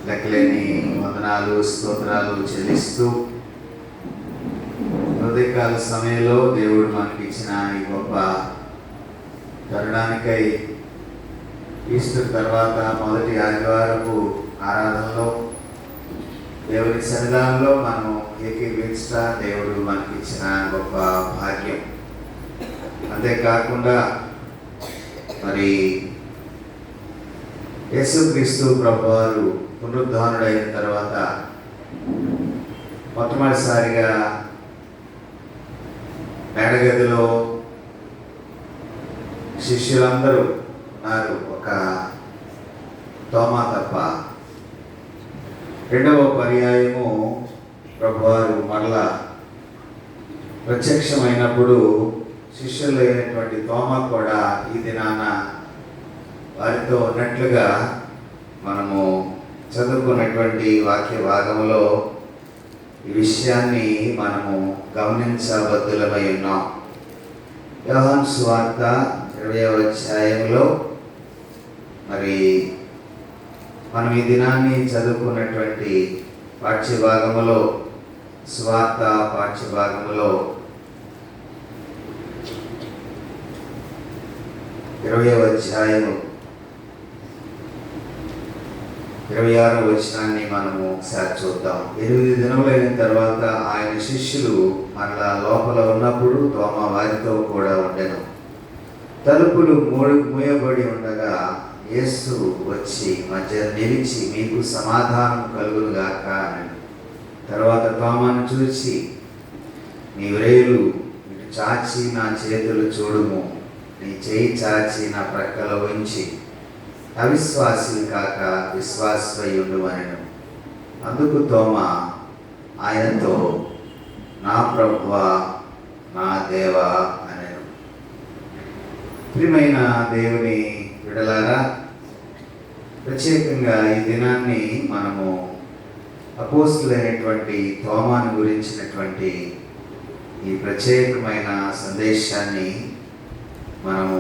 లెక్కలేని వందనాలు స్తోత్రాలు చెల్లిస్తూ ఉదయకాల సమయంలో దేవుడు మనకి ఇచ్చిన ఈ గొప్ప తరుణానికై ఈస్టర్ తర్వాత మొదటి ఆదివారపు ఆరాధనలో దేవుని సన్నిధానంలో మనం ఏకీభవించడం దేవుడు మనకి ఇచ్చిన గొప్ప భాగ్యం. అంతేకాకుండా మరి యేసుక్రీస్తు ప్రభువారు పునరుద్ధానుడైన తర్వాత మొట్టమొదటిసారిగా మేడగదిలో శిష్యులందరూ ఉన్నారు, ఒక తోమా తప్ప. రెండవ పర్యాయము ప్రభువారు మరలా ప్రత్యక్షమైనప్పుడు శిష్యులు అయినటువంటి తోమా కూడా ఈ దినాన వారితో ఉన్నట్లుగా మనము చదువుకున్నటువంటి వాక్య భాగంలో ఈ విషయాన్ని మనము గమనించబద్దులమై ఉన్నాం. యోహాను సువార్త 20వ అధ్యాయంలో మరి మనం ఈ దినాన్ని చదువుకున్నటువంటి పాఠ్యభాగములో సువార్త పాఠ్యభాగములో 20వ అధ్యాయము 26వ వచనాన్ని మనము ఒకసారి చూద్దాం. 8 దినములైన తర్వాత ఆయన శిష్యులు మరలా లోపల ఉన్నప్పుడు తోమా వారితో కూడా ఉండెను. తలుపులు మూయబడి ఉండగా యేసు వచ్చి మధ్య నిలిచి, మీకు సమాధానం కలుగునుగాక అని. తర్వాత తోమాను చూసి, నీ వ్రేలు ఇటు చాచి నా చేతులు చూడుము, నీ చేయి చాచి నా ప్రక్కలో ఉంచి అవిశ్వాసి కాక విశ్వాసమై ఉండుమనెను. అందుకు తోమా ఆయనతో, నా ప్రభువా నా దేవా అనెను. ప్రియమైన దేవుని బిడ్డలారా, ప్రత్యేకంగా ఈ దినాన్ని మనము అపోస్తులైనటువంటి తోమాను గురించినటువంటి ఈ ప్రత్యేకమైన సందేశాన్ని మనము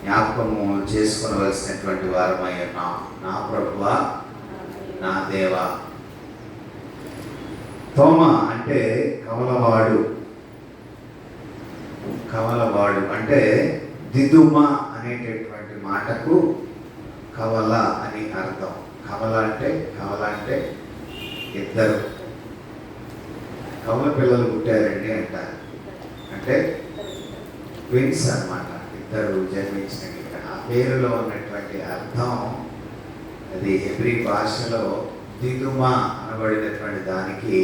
జ్ఞాపకము చేసుకునవలసినటువంటి వారమై ఉన్నాం. నా ప్రభువా నా దేవా. తోమా అంటే కవలవాడు. కవలవాడు అంటే దిదుమ అనేటటువంటి మాటకు కవల అని అర్థం. కవల అంటే ఇద్దరు కవల పిల్లలు పుట్టారండి అంటారు. అంటే ట్విన్స్ అన్నమాట, ఇద్దరు జన్మించినట్లుగా. ఆ పేరులో ఉన్నటువంటి అర్థం అది హెబ్రీ భాషలో దిదుమా అనబడినటువంటి దానికి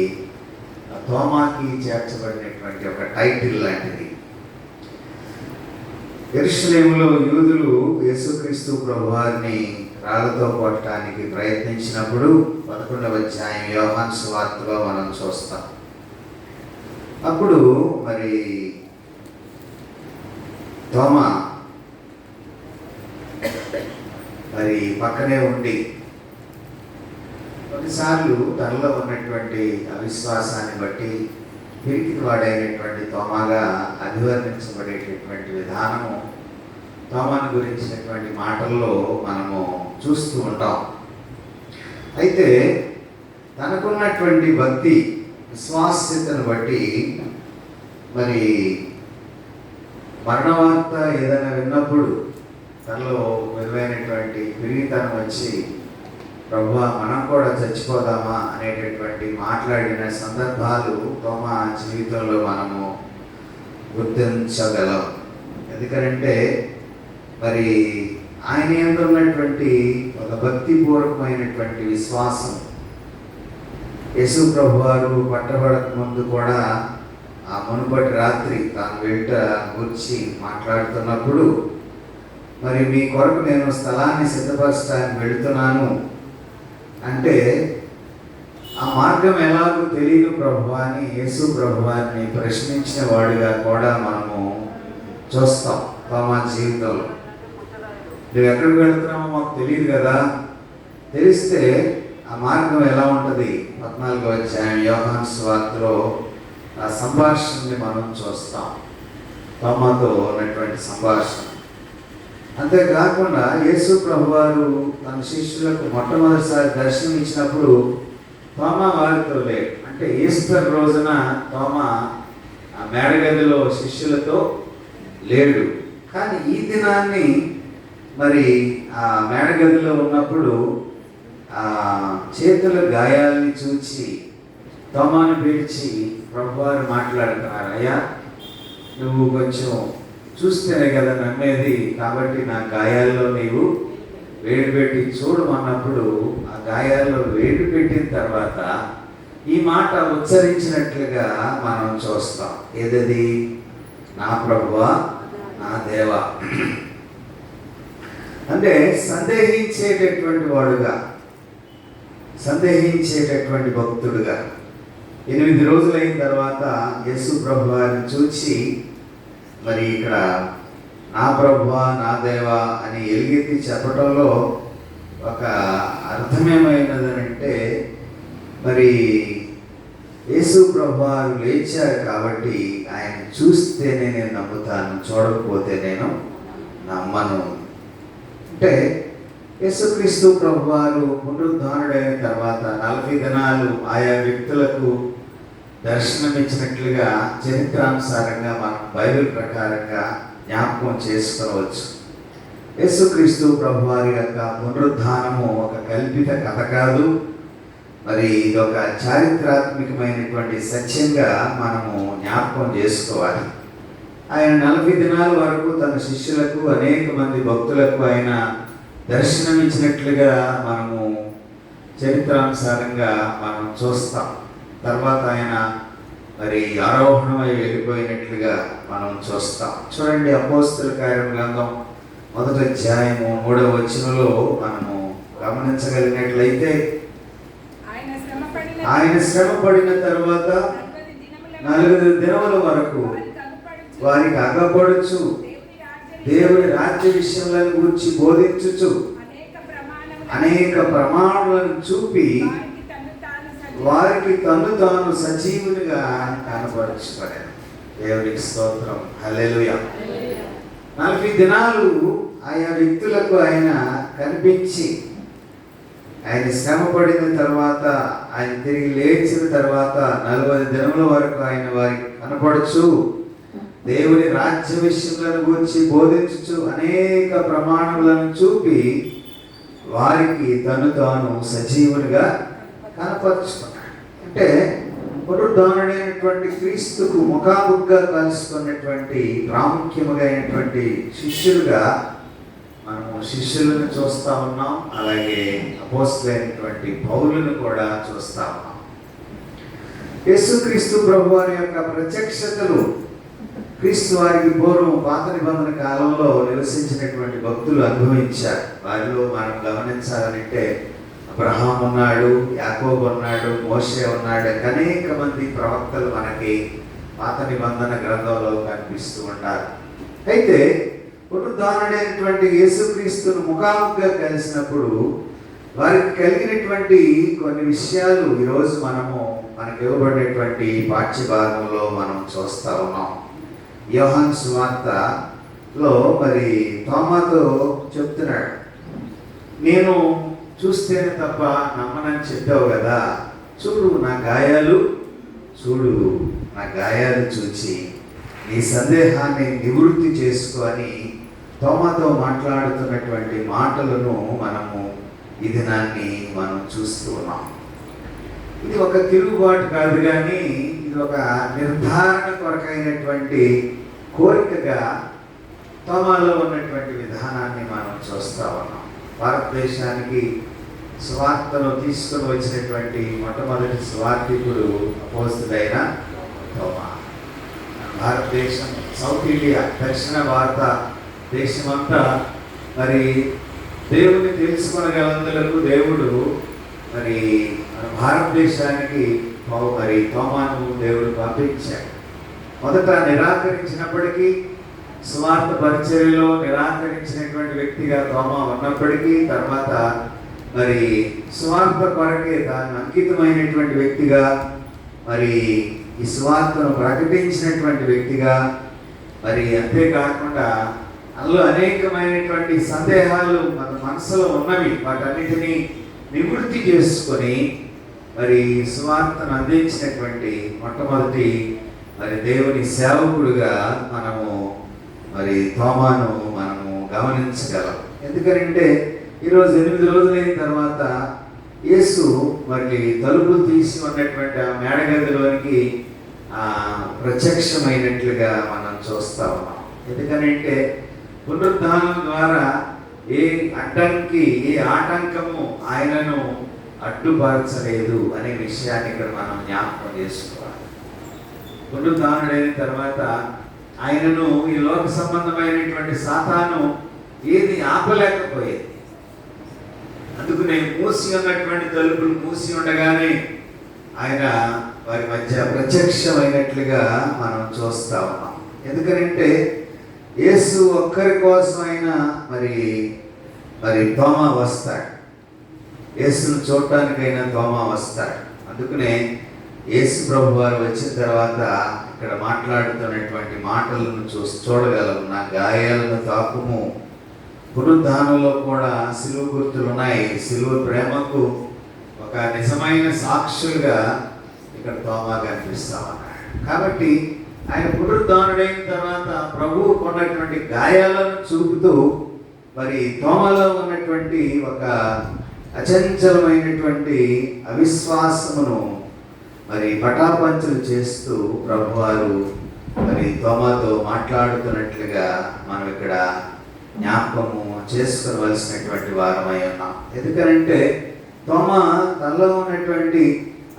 తోమాకి చేర్చబడినటువంటి ఒక టైటిల్ లాంటిది. యెరూషలేములో యూదులు యేసుక్రీస్తు ప్రభువారిని రాళ్లతో కొట్టడానికి ప్రయత్నించినప్పుడు 11వ అధ్యాయం యోహాను సువార్తలో మనం చూస్తాం. అప్పుడు మరి తోమా మరి పక్కనే ఉండి కొన్నిసార్లు తనలో ఉన్నటువంటి అవిశ్వాసాన్ని బట్టి పిరికి వాడైనటువంటి తోమాగా అభివర్ణించబడేటటువంటి విధానము తోమాను గురించినటువంటి మాటల్లో మనము చూస్తూ ఉంటాం. అయితే తనకున్నటువంటి భక్తి విశ్వాస్యతను బట్టి మరి మరణవార్త ఏదైనా విన్నప్పుడు తనలో విలువైనటువంటి పిరిగితనం వచ్చి, ప్రభువా మనం కూడా చచ్చిపోదామా అనేటటువంటి మాట్లాడిన సందర్భాలు తోమా జీవితంలో మనము గుర్తించగలం. ఎందుకంటే మరి ఆయన యందు ఉన్నటువంటి ఒక భక్తిపూర్వకమైనటువంటి విశ్వాసం. యేసు ప్రభువారు పట్టబడక ముందు కూడా ఆ మునుపటి రాత్రి తాను వెంట గురించి మాట్లాడుతున్నప్పుడు, మరి మీ కొరకు నేను స్థలాన్ని సిద్ధపరచడానికి వెళుతున్నాను అంటే, ఆ మార్గం ఎలాగో తెలియదు ప్రభువా అని యేసు ప్రభువారిని ప్రశ్నించిన వాడిగా కూడా మనము చూస్తాం తోమా జీవితంలో. నువ్వు ఎక్కడికి వెళుతున్నామో మాకు తెలియదు కదా, తెలిస్తే ఆ మార్గం ఎలా ఉంటుంది? 14వ అధ్యాయం యోహాను సువార్తలో ఆ సంభాషణని మనం చూస్తాం. తోమాతో ఉన్నటువంటి సంభాషణ. అంతేకాకుండా యేసు ప్రభువారు తన శిష్యులకు మొట్టమొదటిసారి దర్శనం ఇచ్చినప్పుడు తోమా వారితో లేడు. అంటే ఈస్టర్ రోజున తోమా ఆ మేడగదిలో శిష్యులతో లేడు. కానీ ఈ దినాన్ని మరి ఆ మేడగదిలో ఉన్నప్పుడు ఆ చేతుల గాయాలని చూచి తోమాను పిలిచి ప్రభువారు మాట్లాడుతున్నారు, అయ్యా నువ్వు కొంచెం చూస్తేనే కదా నమ్మేది, కాబట్టి నా గాయాల్లో నీవు వేడి పెట్టి చూడమన్నప్పుడు ఆ గాయాల్లో వేడి పెట్టిన తర్వాత ఈ మాట ఉచ్చరించినట్లుగా మనం చూస్తాం. ఏదది? నా ప్రభువా, నా దేవా. అంటే సందేహించేటటువంటి వాడుగా, సందేహించేటటువంటి భక్తుడుగా 8 రోజులైన తర్వాత యేసు ప్రభువారిని చూచి మరి ఇక్కడ నా ప్రభువా, నా దేవా అని ఎలుగెత్తి చెప్పడంలో ఒక అర్థమేమైనదనంటే, మరి యేసు ప్రభువారు లేచారు కాబట్టి ఆయన చూస్తేనే నేను నమ్ముతాను, చూడకపోతే నేను నమ్మను. అంటే యేసుక్రీస్తు ప్రభువారు పునరుద్ధానుడైన తర్వాత 40 దినాలు ఆయా వ్యక్తులకు దర్శనమిచ్చినట్లుగా చరిత్రానుసారంగా మనం బైబిల్ ప్రకారంగా జ్ఞాపకం చేసుకోవచ్చు. యేసుక్రీస్తు ప్రభువారి యొక్క పునరుద్ధానము ఒక కల్పిత కథ కాదు, మరి ఇది ఒక చారిత్రాత్మకమైనటువంటి సత్యంగా మనము జ్ఞాపకం చేసుకోవాలి. ఆయన 40 దినాల వరకు తన శిష్యులకు అనేక మంది భక్తులకు ఆయన దర్శనమిచ్చినట్లుగా మనము చరిత్రానుసారంగా మనం చూస్తాం. తర్వాత ఆయన మరి ఆరోహణమై వెళ్ళిపోయినట్లుగా మనం చూస్తాం. చూడండి, అపోస్తల కార్యం గ్రంథం 1వ అధ్యాయము 3వ వచనంలో మనము గమనించగలిగినట్లయితే, ఆయన శ్రమ పడిన తర్వాత 40 దినముల వరకు వారికి అగపడుచు దేవుని రాజ్య విషయములను గురించి బోధించుచు అనేక ప్రమాణాలను చూపి వారికి తను తాను సజీవునిగా కనపరచబడాడు. దేవునికి స్తోత్రం, హల్లెలూయా. 40 దినాలు ఆయా వ్యక్తులకు ఆయన కనిపించి, ఆయన శ్రమ పడిన తర్వాత, ఆయన తిరిగి లేచిన తర్వాత 40 దినముల వరకు ఆయన వారికి కనపడుచు దేవుని రాజ్య విషయములను గురించి బోధించుచు అనేక ప్రమాణములను చూపి వారికి తను తాను సజీవునిగా కనపరుచుకున్నాడు. అంటే పునరుద్ధానుడైనటువంటి క్రీస్తుకు ముఖాముఖిగా కలుసుకున్నటువంటి ప్రాముఖ్యముగా అయినటువంటి శిష్యులుగా మనము శిష్యులను చూస్తూ ఉన్నాం. అలాగే అపోస్తలులైనటువంటి పౌలులను కూడా చూస్తూ ఉన్నాం. యేసుక్రీస్తు ప్రభువారి యొక్క ప్రత్యక్షతలు క్రీస్తు వారికి పూర్వం పాత నిబంధన కాలంలో నివసించినటువంటి భక్తులు అనుభవించారు. వారిలో మనం గమనించాలంటే అబ్రహాం ఉన్నాడు, యాకోబు ఉన్నాడు, మోషే ఉన్నాడు. అనేక మంది ప్రవక్తలు మనకి పాత నిబంధన గ్రంథంలో కనిపిస్తూ ఉంటారు. అయితే పునరుద్ధానుడైనటువంటి యేసుక్రీస్తును ముఖాముఖిగా కలిసినప్పుడు వారికి కలిగినటువంటి కొన్ని విషయాలు ఈరోజు మనకు ఇవ్వబడినటువంటి పాఠ్యభాగంలో మనం చూస్తూ ఉన్నాం. యోహాను సువార్తలో మరి తోమాతో చెప్తున్నాడు, నేను చూస్తేనే తప్ప నమ్మనని చెప్పావు కదా, చూడు నా గాయాలు చూచి నీ సందేహాన్ని నివృత్తి చేసుకొని తోమాతో మాట్లాడుతున్నటువంటి మాటలను మనము ఈ దినాన్ని మనం చూస్తూ ఉన్నాం. ఇది ఒక తిరుగుబాటు కాదు, కానీ ఇది ఒక నిర్ధారణ కొరకైనటువంటి కోరికగా తోమాలో ఉన్నటువంటి విధానాన్ని మనం చూస్తూ ఉన్నాం. భారతదేశానికి సువార్తను తీసుకొని వచ్చినటువంటి మొట్టమొదటి సువార్థికుడు అపోస్తలుడైన తోమా. భారతదేశం, సౌత్ ఇండియా, దక్షిణ భారత దేశమంతా మరి దేవుని తెలుసుకొనగలందులకు దేవుడు మరి మన భారతదేశానికి మరి తోమాను దేవుడు పంపించాడు. మొదట నిరాకరించినప్పటికీ, సువార్త పరిచర్యలో నిరాకరించినటువంటి వ్యక్తిగా తోమా ఉన్నప్పటికీ, తర్వాత మరి సువార్త కొరకే తాను అంకితమైనటువంటి వ్యక్తిగా, మరి ఈ సువార్తను ప్రకటించినటువంటి వ్యక్తిగా, మరి అంతేకాకుండా అందులో అనేకమైనటువంటి సందేహాలు మన మనసులో ఉన్నవి. వాటన్నిటినీ నివృత్తి చేసుకొని మరి సువార్తను అందించినటువంటి మొట్టమొదటి మరి దేవుని సేవకుడుగా మనము మరి తోమాను మనము గమనించగలం. ఎందుకంటే ఈరోజు 8 రోజులైన తర్వాత యేసు మరి తలుపులు తీసి ఉన్నటువంటి ఆ మేడగదిలోనికి ప్రత్యక్షమైనట్లుగా మనం చూస్తా ఉన్నాం. ఎందుకనంటే పునరుద్ధానం ద్వారా ఏ అడ్డంకి, ఏ ఆటంకము ఆయనను అడ్డుపరచలేదు అనే విషయాన్ని ఇక్కడ మనం జ్ఞాపకం చేసుకోవాలి. పునరుద్ధానుడైన తర్వాత ఆయనను ఈ లోక సంబంధమైనటువంటి సాతాను ఏది ఆపలేకపోయేది. అందుకనే మూసి ఉన్నటువంటి తలుపులు మూసి ఉండగానే ఆయన వారి మధ్య ప్రత్యక్షమైనట్లుగా మనం చూస్తా ఉన్నాం. ఎందుకంటే యేసు ఒక్కరి కోసం అయినా మరి తోమా వస్తాడు. యేసును చూడటానికైనా తోమా వస్తాడు. అందుకనే యేసు ప్రభు వారు వచ్చిన తర్వాత ఇక్కడ మాట్లాడుతున్నటువంటి మాటలను చూడగలము. నా గాయాలను తాకుము. పునరుద్ధానంలో కూడా సిలువ గుర్తులు ఉన్నాయి. సిలువ ప్రేమకు ఒక నిజమైన సాక్షులుగా ఇక్కడ తోమా కనిపిస్తా ఉన్నాడు. కాబట్టి ఆయన పునరుద్ధానుడైన తర్వాత ప్రభువు కొన్నటువంటి గాయాలను చూపుతూ మరి తోమలో ఉన్నటువంటి ఒక అచంచలమైనటువంటి అవిశ్వాసమును మరి పటాపంచలు చేస్తూ ప్రభువారు మరి తోమాతో మాట్లాడుతున్నట్లుగా మనం ఇక్కడ జ్ఞాపకము చేసుకోవలసినటువంటి వారమై ఉన్నాం. ఎందుకంటే తోమా తనలో ఉన్నటువంటి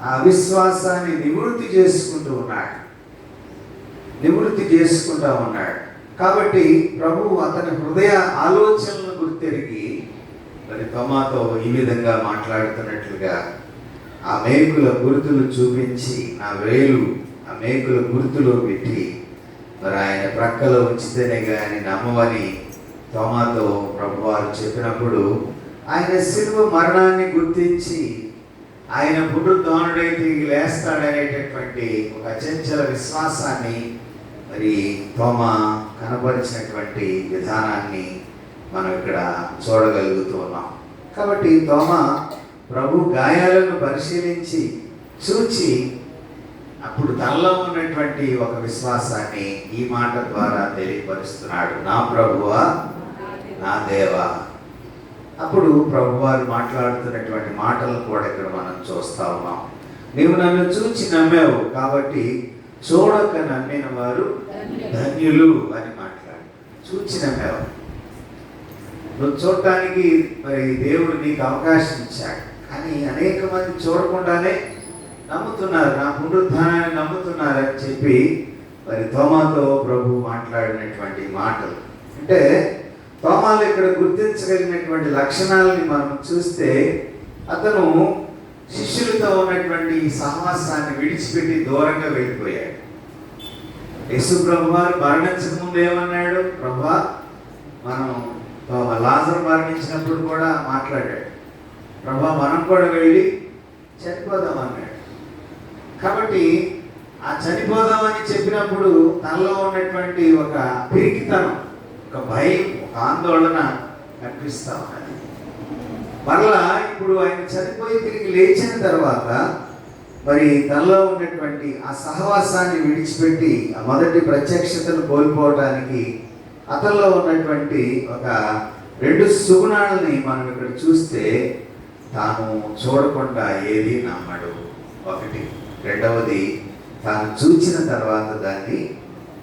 ఆ అవిశ్వాసాన్ని నివృత్తి చేసుకుంటూ ఉన్నాడు. కాబట్టి ప్రభువు అతని హృదయ ఆలోచనలను గుర్తెరిగి మరి తోమాతో ఈ విధంగా మాట్లాడుతున్నట్లుగా ఆ మేకుల గుర్తులు చూపించి నా వేలు ఆ మేకుల గుర్తులో పెట్టి మరి ఆయన ప్రక్కలో ఉంచితేనే కానీ నమ్మవని తోమాతో ప్రభువారు చెప్పినప్పుడు ఆయన శిలువ మరణాన్ని గుర్తించి ఆయన పునరుద్ధానుడై తిరిగి లేస్తాడనేటటువంటి ఒక అచంచల విశ్వాసాన్ని మరి తోమా కనపరిచినటువంటి విధానాన్ని మనం ఇక్కడ చూడగలుగుతూ ఉన్నాం. కాబట్టి తోమా ప్రభు గాయాలను పరిశీలించి చూచి అప్పుడు తనలో ఉన్నటువంటి ఒక విశ్వాసాన్ని ఈ మాట ద్వారా తెలియపరుస్తున్నాడు. నా ప్రభువా, నా దేవా. అప్పుడు ప్రభువారు మాట్లాడుతున్నటువంటి మాటలు కూడా ఇక్కడ మనం చూస్తా ఉన్నాం. నీవు నన్ను చూచి నమ్మావు కాబట్టి చూడక నమ్మిన వారు ధన్యులు అని మాట్లాడు. చూచి నమ్మావు. నువ్వు చూడటానికి మరి దేవుడు నీకు అవకాశం ఇచ్చాడు. కానీ అనేక మంది చూడకుండానే నమ్ముతున్నారు, నా పునరుద్ధానాన్ని నమ్ముతున్నారని చెప్పి మరి తోమాతో ప్రభు మాట్లాడినటువంటి మాటలు. అంటే తోమాలు ఇక్కడ గుర్తించగలిగినటువంటి లక్షణాలని మనం చూస్తే అతను శిష్యులతో ఉన్నటువంటి సహవాసాన్ని విడిచిపెట్టి దూరంగా వెళ్ళిపోయాడు. యేసు ప్రభు వారు మరణించక ముందు ఏమన్నాడు? ప్రభువా, మనం లాజరు మరణించినప్పుడు కూడా మాట్లాడాడు, ప్రభువా మనం కూడా వెళ్ళి చనిపోదాం అన్నాడు. కాబట్టి ఆ చనిపోదామని చెప్పినప్పుడు తనలో ఉన్నటువంటి ఒక పిరికితనం, ఒక భయం, ఒక ఆందోళన కనిపిస్తా ఉన్నది. మరలా ఇప్పుడు ఆయన చనిపోయి తిరిగి లేచిన తర్వాత మరి తనలో ఉన్నటువంటి ఆ సహవాసాన్ని విడిచిపెట్టి ఆ మొదటి ప్రత్యక్షతను కోల్పోవడానికి అతనిలో ఉన్నటువంటి ఒక 2 సుగుణాలని మనం ఇక్కడ చూస్తే, తాను చూడకుండా ఏది నమ్మడు ఒకటి, రెండవది తాను చూచిన తర్వాత దాన్ని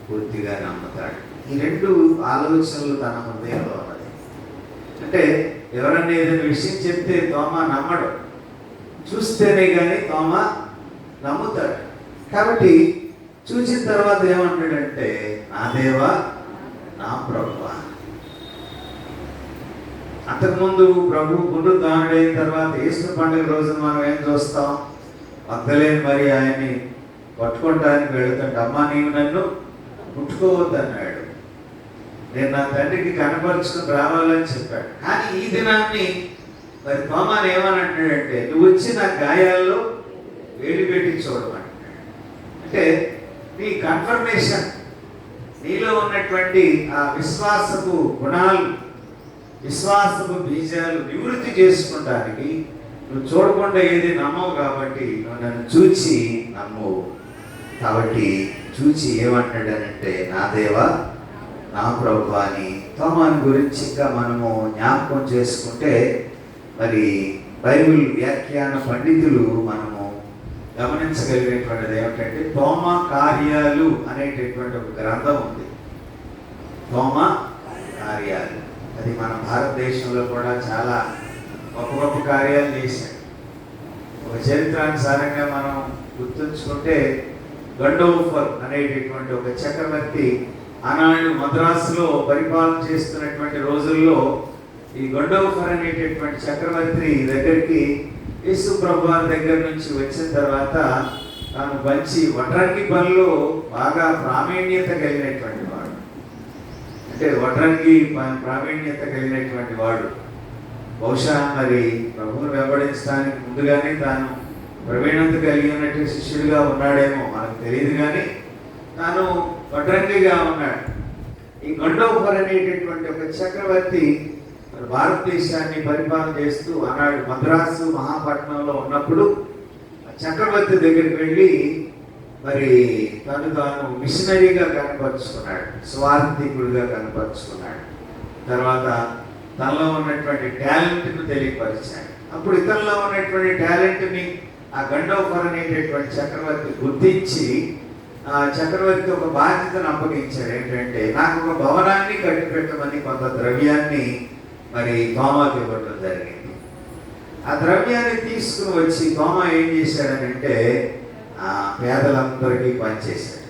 పూర్తిగా నమ్ముతాడు. ఈ 2 ఆలోచనలు తన హృదయంలో ఉన్నది. అంటే ఎవరన్నా ఏదైనా విషయం చెప్తే తోమా నమ్మడు, చూస్తేనే కానీ తోమా నమ్ముతాడు. కాబట్టి చూసిన తర్వాత ఏమంటాడంటే, నా దేవా, నా ప్రభువా. అంతకుముందు ప్రభు పునరుద్ధానుడైన తర్వాత ఈస్టర్ పండుగ రోజున మనం ఏం చూస్తాం? మగ్దలేని మరి ఆయన్ని పట్టుకోవడానికి వెళుతుంటే, అమ్మా నీవు నన్ను ముట్టుకోవద్దన్నాడు, నేను నా తండ్రికి కనపరుచుకుని రావాలని చెప్పాడు. కానీ ఈ దినాన్ని మరి తోమాను ఏమని అంటాడంటే, నువ్వు వచ్చి నా గాయాల్లో వేలు పెట్టి చూడమంటాడు. అంటే నీ కన్ఫర్మేషన్, నీలో ఉన్నటువంటి ఆ విశ్వాసపు గుణాలు, విశ్వాసపు బీజాలు నివృత్తి చేసుకుంటానికి నువ్వు చూడకుండా ఏది నమ్మవు కాబట్టి నువ్వు నన్ను చూచి నమ్ము. కాబట్టి చూచి ఏమంటాడనంటే నా దేవా నా ప్రభు అని. తోమాను గురించి ఇంకా మనము జ్ఞాపకం చేసుకుంటే మరి బైబిల్ వ్యాఖ్యాన పండితులు మనము గమనించగలిగినటువంటిది ఏమిటంటే తోమా కార్యాలు అనేటటువంటి ఒక గ్రంథం ఉంది. తోమా కార్యాలు, అది మన భారతదేశంలో కూడా చాలా గొప్ప గొప్ప కార్యాలు చేశాడు. ఒక చరిత్రానుసారంగా మనం గుర్తుంచుకుంటే గండోఫర్ అనేటటువంటి ఒక చక్రవర్తి ఆనాడు మద్రాసులో పరిపాలన చేస్తున్నటువంటి రోజుల్లో ఈ గండోఫర్ అనేటటువంటి చక్రవర్తి దగ్గరికి యేసు ప్రభు వారి దగ్గర నుంచి వచ్చిన తర్వాత తాను మంచి వడ్రంగి పనిలో బాగా ప్రావీణ్యత కలిగినటువంటి వాడు, అంటే వడ్రంగి ప్రావీణ్యత కలిగినటువంటి వాడు. బహుశా మరి ప్రభువును వెంబడించడానికి ముందుగానే తాను ప్రవీణత కలిగి ఉన్నట్టు శిష్యుడిగా ఉన్నాడేమో మనకు తెలియదు, కానీ తాను వడ్రంగిగా ఉన్నాడు. ఈ గండోఫర్ అనేటటువంటి ఒక చక్రవర్తి భారతదేశాన్ని పరిపాలన చేస్తూ ఆనాడు మద్రాసు మహాపట్నంలో ఉన్నప్పుడు చక్రవర్తి దగ్గరికి వెళ్ళి మరి తాను మిషనరీగా కనపరుచుకున్నాడు, స్వార్థికుడిగా కనపరుచుకున్నాడు. తర్వాత తనలో ఉన్నటువంటి టాలెంట్ను తెలియపరిచాడు. అప్పుడు ఇతనిలో ఉన్నటువంటి టాలెంట్ని ఆ గండోఫర్ అనేటటువంటి చక్రవర్తి గుర్తించి ఆ చక్రవర్తి ఒక బాధ్యతను అప్పగించాడు. ఏంటంటే నాకు ఒక భవనాన్ని కట్టిపెట్టమని కొంత ద్రవ్యాన్ని మరి తోమాకి ఇవ్వడం జరిగింది. ఆ ద్రవ్యాన్ని తీసుకుని వచ్చి తోమా ఏం చేశాడనంటే పేదలందరికీ పనిచేశాడు.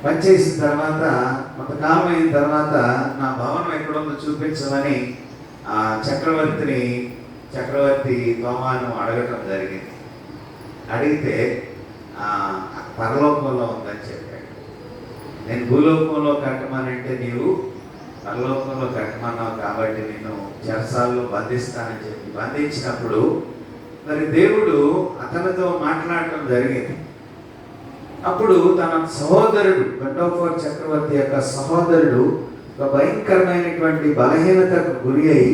పనిచేసిన తర్వాత కొంతకాలం అయిన తర్వాత నా భవనం ఎక్కడుందో చూపించమని ఆ చక్రవర్తి తోమాను అడగటం జరిగింది. అడిగితే పరలోకంలో ఉందని చెప్పాడు. నేను భూలోకంలో కట్టమనంటే నీవు పరలోకంలో కట్టమన్నావు కాబట్టి నేను చెరసాల్లో బంధిస్తానని చెప్పి బంధించినప్పుడు మరి దేవుడు అతనితో మాట్లాడటం జరిగింది. అప్పుడు తన సహోదరుడు గండోఫర్ చక్రవర్తి యొక్క సహోదరుడు ఒక భయంకరమైనటువంటి బలహీనతకు గురి అయి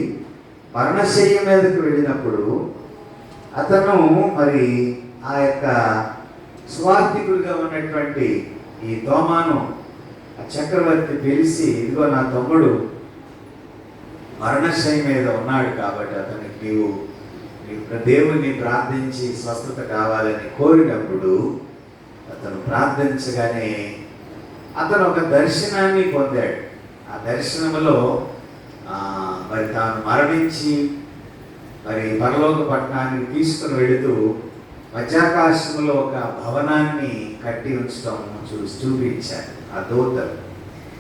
మరణశయ్య మీదకు వెళ్ళినప్పుడు అతను మరి ఆ యొక్క స్వార్థికుడిగా ఉన్నటువంటి ఈ తోమాను ఆ చక్రవర్తి పిలిచి, ఇదిగో నా తమ్ముడు మరణశయ్య మీద ఉన్నాడు కాబట్టి అతనికి నీవు దేవుణ్ణి ప్రార్థించి స్వస్థత కావాలని కోరినప్పుడు అతను ప్రార్థించగానే అతను ఒక దర్శనాన్ని పొందాడు. ఆ దర్శనంలో మరి తాను మరణించి మరి పరలోక పట్టణానికి తీసుకుని వెళుతూ మధ్యాకాశంలో ఒక భవనాన్ని కట్టి ఉంచడం చూపించాడు ఆ దూతలు.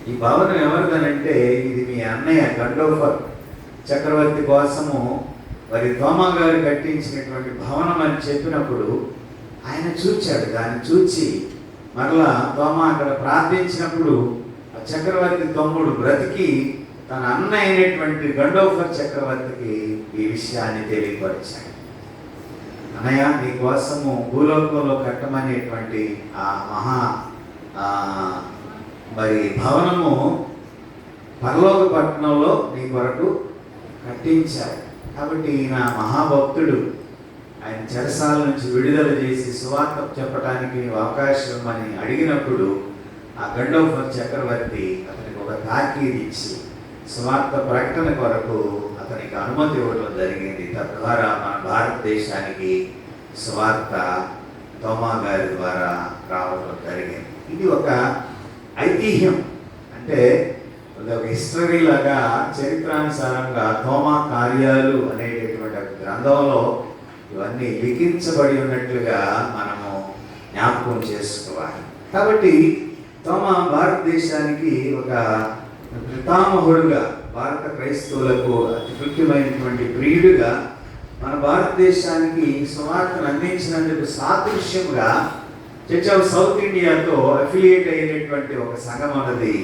ఈ భవనం ఎవరిదనంటే ఇది మీ అన్నయ్య గండోఫర్ చక్రవర్తి కోసము మరి తోమా గారు కట్టించినటువంటి భవనం అని చెప్పినప్పుడు ఆయన చూచాడు. దాన్ని చూచి మరలా తోమా అక్కడ ప్రార్థించినప్పుడు ఆ చక్రవర్తి తమ్ముడు బ్రతికి తన అన్న అయినటువంటి గండోఫర్ చక్రవర్తికి ఈ విషయాన్ని తెలియపరిచాడు. అన్నయ్య నీ కోసము భూలోకంలో కట్టమనేటువంటి ఆ మహా మరి భవనము పరలోక పట్టణంలో నీ కొరకు కట్టించాడు. కాబట్టి నా మహాభక్తుడు ఆయన చెరసాల నుంచి విడుదల చేసి సువార్త చెప్పడానికి నీవు అవకాశం అని అడిగినప్పుడు ఆ గండోఫర్ చక్రవర్తి అతనికి ఒక తాకీదు ఇచ్చి సువార్త ప్రకటన కొరకు అతనికి అనుమతి ఇవ్వడం జరిగింది. తద్వారా మన భారతదేశానికి సువార్త తోమా గారి ద్వారా రావడం జరిగింది. ఇది ఒక ఐతిహ్యం, అంటే ఒక హిస్టరీ లాగా చరిత్రానుసారంగా తోమా కార్యాలు అనేటటువంటి గ్రంథంలో ఇవన్నీ లిఖించబడి ఉన్నట్లుగా మనము జ్ఞాపకం చేసుకోవాలి. కాబట్టి తోమా భారతదేశానికి ఒక పితామహుడుగా, భారత క్రైస్తవులకు అతి ముఖ్యమైనటువంటి ప్రియుడుగా మన భారతదేశానికి సువార్తను అందించినందుకు సాదృశ్యంగా చర్చ్ ఆఫ్ సౌత్ ఇండియాతో అఫిలియేట్ అయినటువంటి ఒక సంఘం అన్నది,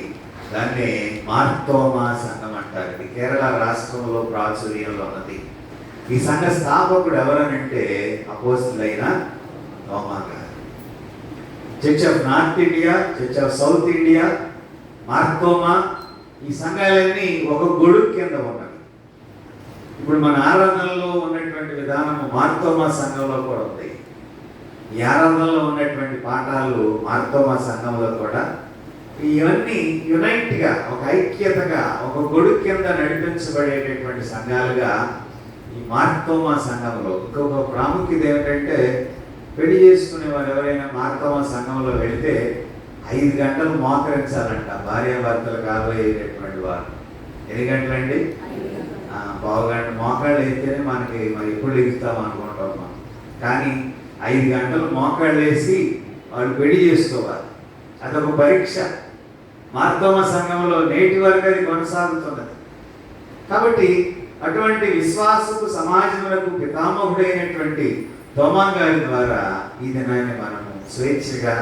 దాన్ని మార్తోమా సంఘం అంటారు. ఇది కేరళ రాష్ట్రంలో ప్రాచుర్యంలో ఉన్నది. ఈ సంఘ స్థాపకుడు ఎవరనంటే అపోస్తులైన తోమా గారు. Church of north India, church of south India, Marthoma, ఈ సంఘాలన్నీ ఒక గొడుగు కింద ఉన్నవి. ఇప్పుడు మన ఆరాధనలో ఉన్నటువంటి విధానము మార్తోమా సంఘంలో కూడా ఉంది. ఈ ఆరాధనలో ఉన్నటువంటి పాఠాలు మార్తోమా సంఘంలో కూడా ఇవన్నీ యునైట్గా, ఒక ఐక్యతగా, ఒక గొడుగు కింద నడిపించబడేటటువంటి సంఘాలుగా ఈ మార్తోమా సంఘంలో. ఇంకొక ప్రాముఖ్యత ఏమిటంటే, పెళ్లి చేసుకునే వారు ఎవరైనా మార్తోమా సంఘంలో వెళితే 5 గంటలు మోకరించాలంట భార్యాభర్తలు కాబోయేటటువంటి వారు. ఎన్ని గంటలండి? పావుగంట మోకాళ్ళు వేస్తేనే మనకి మరి ఎప్పుడు లెగుస్తాం అనుకుంటాం మనం. కానీ 5 గంటలు మోకాళ్ళు వేసి వాళ్ళు పెళ్లి చేసుకోవాలి. అదొక పరీక్ష. మార్తోమా సంఘంలో నేటి వరకు అది కొనసాగుతున్నది. కాబట్టి అటువంటి విశ్వాసపు సమాజములకు పితామహుడైనటువంటి తోమా గారి ద్వారా ఈ దినాన్ని మనము స్వేచ్ఛగా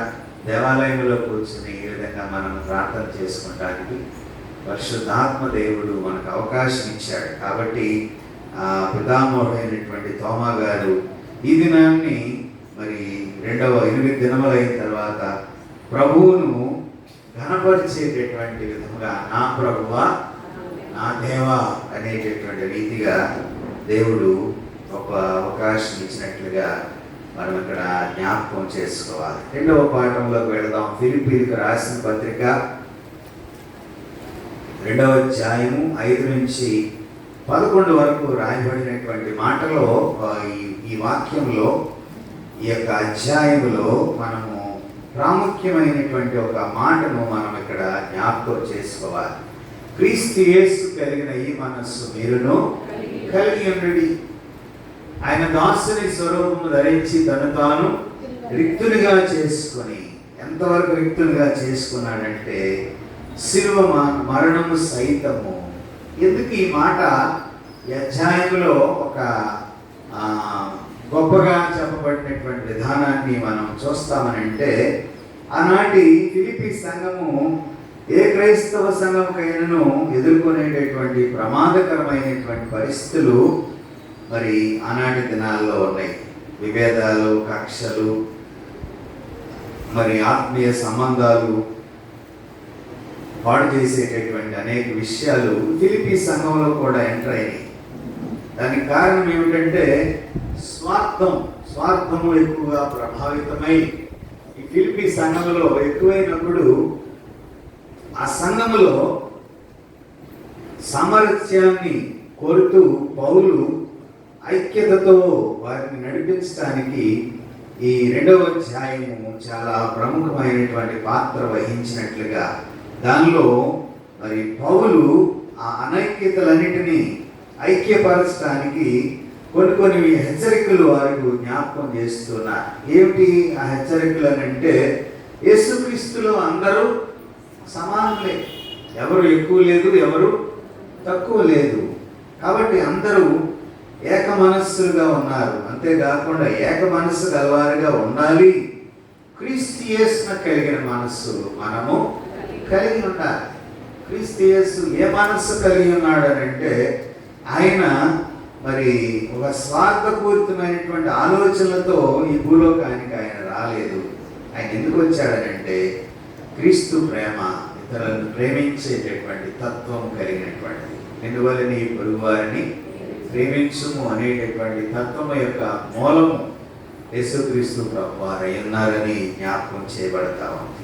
దేవాలయంలో కూర్చుని ఈ విధంగా మనం ప్రార్థన చేసుకుంటానికి పరిశుద్ధాత్మ దేవుడు మనకు అవకాశం ఇచ్చాడు. కాబట్టి పితామహుడైనటువంటి తోమా గారు ఈ దినాన్ని మరి 8 దినములైన తర్వాత ప్రభువును ఘనపరిచేటటువంటి విధంగా నా ప్రభువా, నా దేవా అనేటటువంటి రీతిగా దేవుడు ఒక అవకాశం ఇచ్చినట్లుగా మనం ఇక్కడ జ్ఞాపకం చేసుకోవాలి. 2వ పాఠంలోకి వెళదాం. ఫిలిప్పీలకు రాసిన పత్రిక 2వ అధ్యాయము 5 నుంచి 11 వరకు రాయబడినటువంటి మాటలో ఈ వాక్యంలో, ఈ యొక్క అధ్యాయంలో మనము ప్రాముఖ్యమైనటువంటి ఒక మాటను మనం ఇక్కడ జ్ఞాపకం చేసుకోవాలి. క్రీస్తు యేసు కలిగిన ఈ మనస్సు మీరును కలిగి ఉండుడి. ఆయన దాసుని స్వరూపము ధరించి తను తాను రిక్తునిగా చేసుకొని, ఎంతవరకు రిక్తునిగా చేసుకున్నాడంటే శిలువ మరణము సైతము. ఎందుకు ఈ మాట ఈ అధ్యాయంలో ఒక గొప్పగా చెప్పబడినటువంటి విధానాన్ని మనం చూస్తామనంటే, ఆనాటి ఫిలిప్పీ సంఘము ఏ క్రైస్తవ సంఘంకైనాను ఎదుర్కొనేటటువంటి ప్రమాదకరమైనటువంటి పరిస్థితులు మరి ఆనాటి దినాల్లో ఉన్నాయి. విభేదాలు, కక్షలు, మరి ఆత్మీయ సంబంధాలు పాడు చేసేటటువంటి అనేక విషయాలు ఫిలిప్పీ సంఘంలో కూడా ఎంటర్ అయినాయి. దానికి కారణం ఏమిటంటే స్వార్థము ఎక్కువగా ప్రభావితమై ఈ ఫిలిప్పీ సంఘంలో ఎక్కువైనప్పుడు ఆ సంఘములో సామరస్యాన్ని కోరుతూ పౌలు ఐక్యతతో వారిని నడిపించడానికి ఈ 2వ అధ్యాయము చాలా ప్రముఖమైనటువంటి పాత్ర వహించినట్లుగా, దానిలో మరి పౌలు ఆ అనైక్యతలన్నిటినీ ఐక్యపరచడానికి కొన్ని హెచ్చరికలు వారికి జ్ఞాపకం చేస్తున్నారు. ఏమిటి ఆ హెచ్చరికలు అని అంటే, యేసుక్రీస్తులో అందరూ సమానులే, ఎవరు ఎక్కువ లేదు, ఎవరు తక్కువ లేదు. కాబట్టి అందరూ ఏక మనస్సులుగా ఉన్నారు. అంతేకాకుండా ఏక మనస్సు గలవారుగా ఉండాలి. క్రీస్తు యేసును కలిగిన మనస్సు మనము కలిగి ఉండాలి. క్రీస్తు యేసు ఏ మనస్సు కలిగి ఉన్నాడు అని అంటే, ఆయన మరి ఒక స్వార్థపూరితమైనటువంటి ఆలోచనలతో ఈ భూలోకానికి ఆయన రాలేదు. ఆయన ఎందుకు వచ్చాడనంటే, క్రీస్తు ప్రేమ, ఇతరులను ప్రేమించేటటువంటి తత్వం కలిగినటువంటిది. ఎందువల్ల నీ పొరుగు వారిని ప్రేమించుము అనేటటువంటి తత్వం యొక్క మూలము యేసుక్రీస్తు ప్రభు వారు ఉన్నారని జ్ఞాపకం చేయబడతా ఉంది.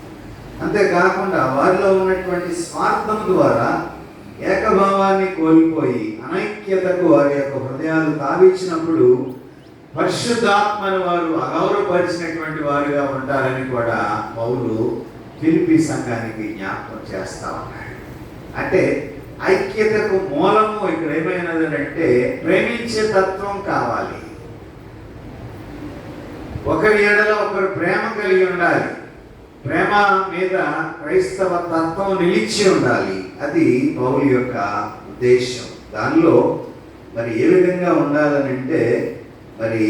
అంతేకాకుండా వారిలో ఉన్నటువంటి స్వార్థం ద్వారా ఏకభావాన్ని కోల్పోయి అనైక్యతకు వారి యొక్క హృదయాలు తావిచ్చినప్పుడు పరిశుద్ధాత్మను వారు అగౌరవపరిచినటువంటి వారుగా ఉంటారని కూడా పౌలు ఫిలిప్పీ సంఘానికి జ్ఞాపకం చేస్తా ఉన్నాడు. అంటే ఐక్యతకు మూలము ఇక్కడ ఏమైనదంటే ప్రేమించే తత్వం కావాలి. ఒకరి ఎడల ఒకరు ప్రేమ కలిగి ఉండాలి. ప్రేమ మీద క్రైస్తవ తత్వం నిలిచి ఉండాలి. అది పౌలు యొక్క ఉద్దేశం. దానిలో మరి ఏ విధంగా ఉండాలనంటే, మరి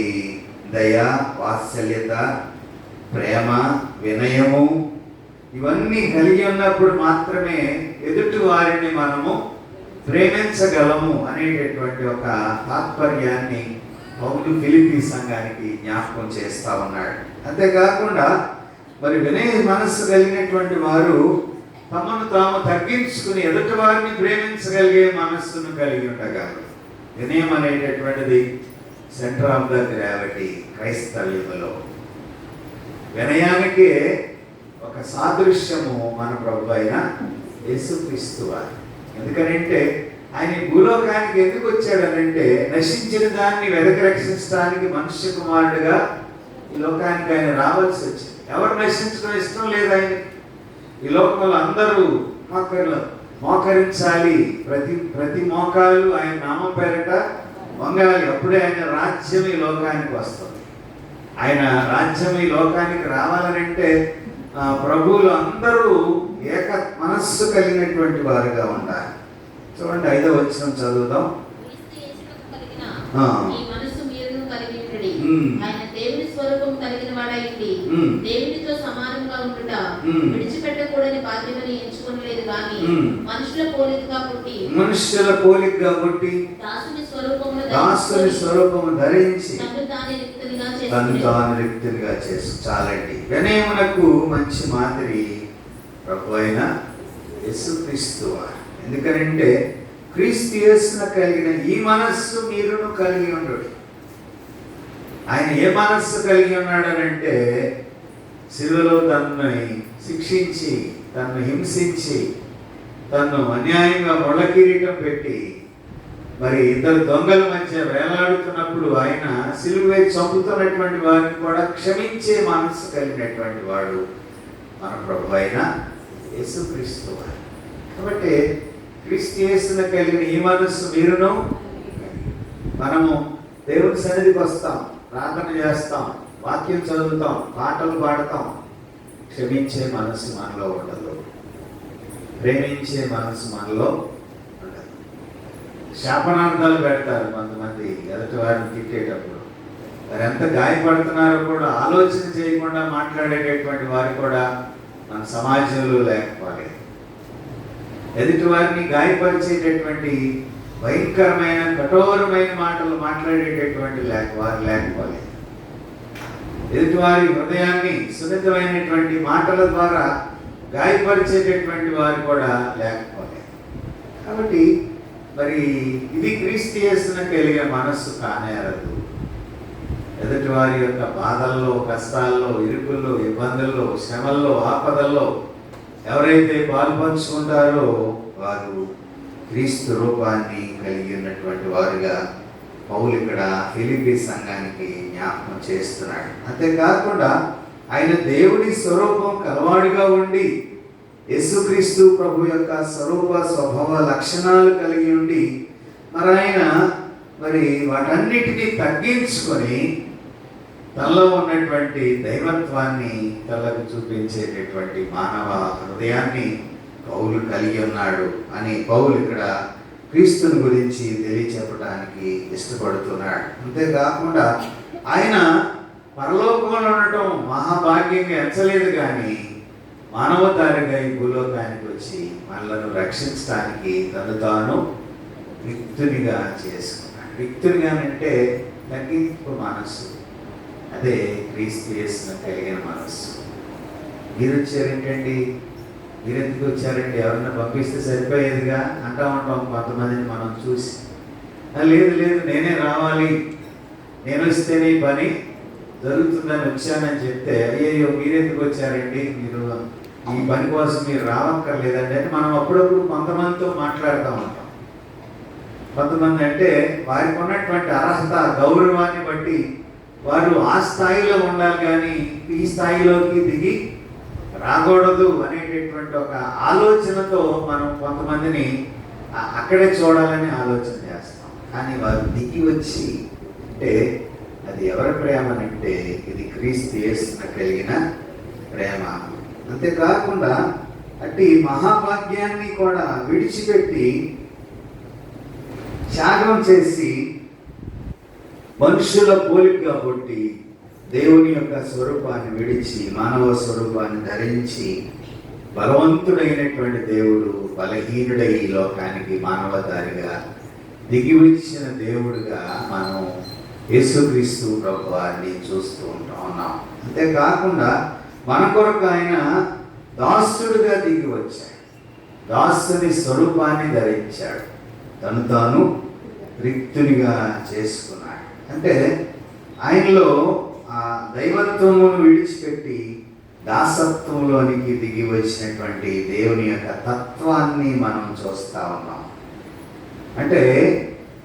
దయ, వాత్సల్యత, ప్రేమ, వినయము ఇవన్నీ కలిగి ఉన్నప్పుడు మాత్రమే ఎదుటి వారిని మనము ప్రేమించగలము అనేటటువంటి ఒక తాత్పర్యాన్ని పౌలు ఫిలిప్పీ సంఘానికి జ్ఞాపకం చేస్తా ఉన్నాడు. అంతేకాకుండా మరి వినయ మనస్సు కలిగినటువంటి వారు తమను తాము తగ్గించుకుని ఎదుటి వారిని ప్రేమించగలిగే మనస్సును కలిగి ఉండగలరు. వినయం అనేటటువంటిది సెంటర్ ఆఫ్ ద గ్రావిటీ క్రైస్తవ్యములో. వినయానికి ఒక సాదృశ్యము మన ప్రభు అయిన యేసుక్రీస్తు వారు. ఎందుకనంటే ఆయన భూలోకానికి ఎందుకు వచ్చాడనంటే నశించిన దాన్ని వెదకి రక్షించడానికి మనుష్య కుమారుడుగా ఈ లోకానికి ఆయన రావాల్సి వచ్చింది. ఎవరు నశించడం ఇష్టం లేదు ఆయన. ఈ లోకంలో అందరూ మోకరించాలి, ప్రతి మోకాలు ఆయన నామం పేరట వంగాలి. అప్పుడే ఆయన రాజ్యం ఈ లోకానికి వస్తుంది. ఆయన రాజ్యం ఈ లోకానికి రావాలనంటే ప్రభువులు అందరూ ఏక మనస్సు కలిగినటువంటి వారుగా ఉండాలి. చూడండి 5వ వచనం చదువుదాం. ఆయన దేవుని స్వరూపం కలిగిన వాడైంది దేవునితో సమానంగా ఉండుట విడిచిపెట్టకూడని బాధ్యతని ఎంచుకోలేదు కానీ మనుషుల పోలికగా పుట్టి దాసుని స్వరూపము ధరించి తను తాను రిక్తునిగా చేసు. చాలండి. వినయమునకు మంచి మాదిరి ప్రభు అయిన యేసుక్రీస్తు వారు. ఎందుకనంటే క్రీస్తు యేసున కలిగిన ఈ మనస్సు మీరును కలిగి ఉండడు. ఆయన ఏ మనస్సు కలిగి ఉన్నాడనంటే శిలువలో తనని శిక్షించి, తనను హింసించి, తను అన్యాయంగా ముళ్ళ కిరీటం పెట్టి మరి ఇద్దరు దొంగల మధ్య వేలాడుతున్నప్పుడు ఆయన సిలువ చంపుతున్నటువంటి వారిని కూడా క్షమించే మనస్సు కలిగినటువంటి వాడు మన ప్రభు అయిన యేసుక్రీస్తు వారు. కాబట్టి క్రీస్తు యేసున కలిగిన ఈ మనస్సు మీరును. మనము దేవుని సన్నిధికి వస్తాం, ప్రార్థన చేస్తాం, వాక్యం చదువుతాం, పాటలు పాడతాం. క్షమించే మనసు మనలో ఉండదు, ప్రేమించే మనసు మనలో ఉండదు. శాపనార్థాలు పెడతారు కొంతమంది ఎదుటి వారిని తిట్టేటప్పుడు. వారు ఎంత గాయపడుతున్నారో కూడా ఆలోచన చేయకుండా మాట్లాడేటటువంటి వారు కూడా మన సమాజంలో లేకపోలేదు. ఎదుటి వారిని గాయపరిచేటటువంటి భయంకరమైన కఠోరమైన మాటలు మాట్లాడేటటువంటి వారు లేకపోలేదు. ఎదుటివారి హృదయాన్ని సున్నితమైనటువంటి మాటల ద్వారా గాయపరిచేటటువంటి వారు కూడా లేకపోలేదు. కాబట్టి మరి ఇది క్రీస్తు యేసున కలిగే మనస్సు కానేరదు. ఎదుటి వారి యొక్క బాధల్లో, కష్టాల్లో, ఇరుకుల్లో, ఇబ్బందుల్లో, శ్రమల్లో, ఆపదల్లో ఎవరైతే పాల్పంచుకుంటారో వారు క్రీస్తు రూపాన్ని కలిగి ఉన్నటువంటి వారుగా పౌలు ఇక్కడ ఫిలిప్పీ సంఘానికి జ్ఞాపకం చేస్తున్నాడు. అంతేకాకుండా ఆయన దేవుని స్వరూపం కలవాడుగా ఉండి యేసుక్రీస్తు ప్రభు యొక్క స్వరూప స్వభావ లక్షణాలు కలిగి ఉండి మరి వాటన్నిటినీ తగ్గించుకొని తనలో ఉన్నటువంటి దైవత్వాన్ని తలకు చూపించేటటువంటి మానవ హృదయాన్ని పౌలు కలిగి ఉన్నాడు అని పౌలు ఇక్కడ క్రీస్తుని గురించి తెలియచెప్పడానికి ఇష్టపడుతున్నాడు. అంతేకాకుండా ఆయన పరలోకంలో ఉండటం మహాభాగ్యంగా ఎంచలేదు, కానీ మానవతారిగా ఈ భూలోకానికి వచ్చి మనలను రక్షించడానికి తను తాను రిక్తునిగా చేసుకున్నాడు. రిక్తునిగానంటే తగ్గింపు మనస్సు, అదే క్రీస్తు యేసున కలిగిన మనస్సు. మీరు వచ్చారేంటండి, మీరెందుకు వచ్చారండి, ఎవరన్నా పంపిస్తే సరిపోయేదిగా అంటూ ఉంటాం కొంతమందిని మనం చూసి. లేదు నేనే రావాలి, నేను వస్తేనే ఈ పని జరుగుతుందని వచ్చానని చెప్తే, అయ్యో మీరెందుకు వచ్చారండి, మీరు ఈ పని కోసం మీరు రావక్కర్లేదండి అంటే మనం అప్పుడప్పుడు కొంతమందితో మాట్లాడుతూ ఉంటాం. కొంతమంది అంటే వారికి ఉన్నటువంటి అర్హత, గౌరవాన్ని బట్టి వారు ఆ స్థాయిలో ఉండాలి, కానీ ఈ స్థాయిలోకి దిగి రాకూడదు అనేటటువంటి ఒక ఆలోచనతో మనం కొంతమందిని అక్కడే చూడాలని ఆలోచన చేస్తాం. కానీ వారు దిగి వచ్చి అంటే అది ఎవరి ప్రేమ అంటే ఇది క్రీస్తు యేసున కలిగిన ప్రేమ. అంతేకాకుండా అట్టి మహాభాగ్యాన్ని కూడా విడిచిపెట్టి త్యాగం చేసి మనుషుల పోలికగా పుట్టి దేవుని యొక్క స్వరూపాన్ని విడిచి మానవ స్వరూపాన్ని ధరించి బలవంతుడైనటువంటి దేవుడు బలహీనుడై ఈ లోకానికి మానవతారిగా దిగి వచ్చిన దేవుడుగా మనం యేసుక్రీస్తు ప్రభువారిని చూస్తూ ఉన్నాం. అంతేకాకుండా మన కొరకు ఆయన దాసుడుగా దిగి వచ్చాడు. దాసుని స్వరూపాన్ని ధరించాడు. తను తాను రిక్తునిగా చేసుకున్నాడు. అంటే ఆయనలో ఆ దైవత్వమును విడిచిపెట్టి దాసత్వంలోనికి దిగి వచ్చినటువంటి దేవుని యొక్క తత్వాన్ని మనం చూస్తా ఉన్నాం. అంటే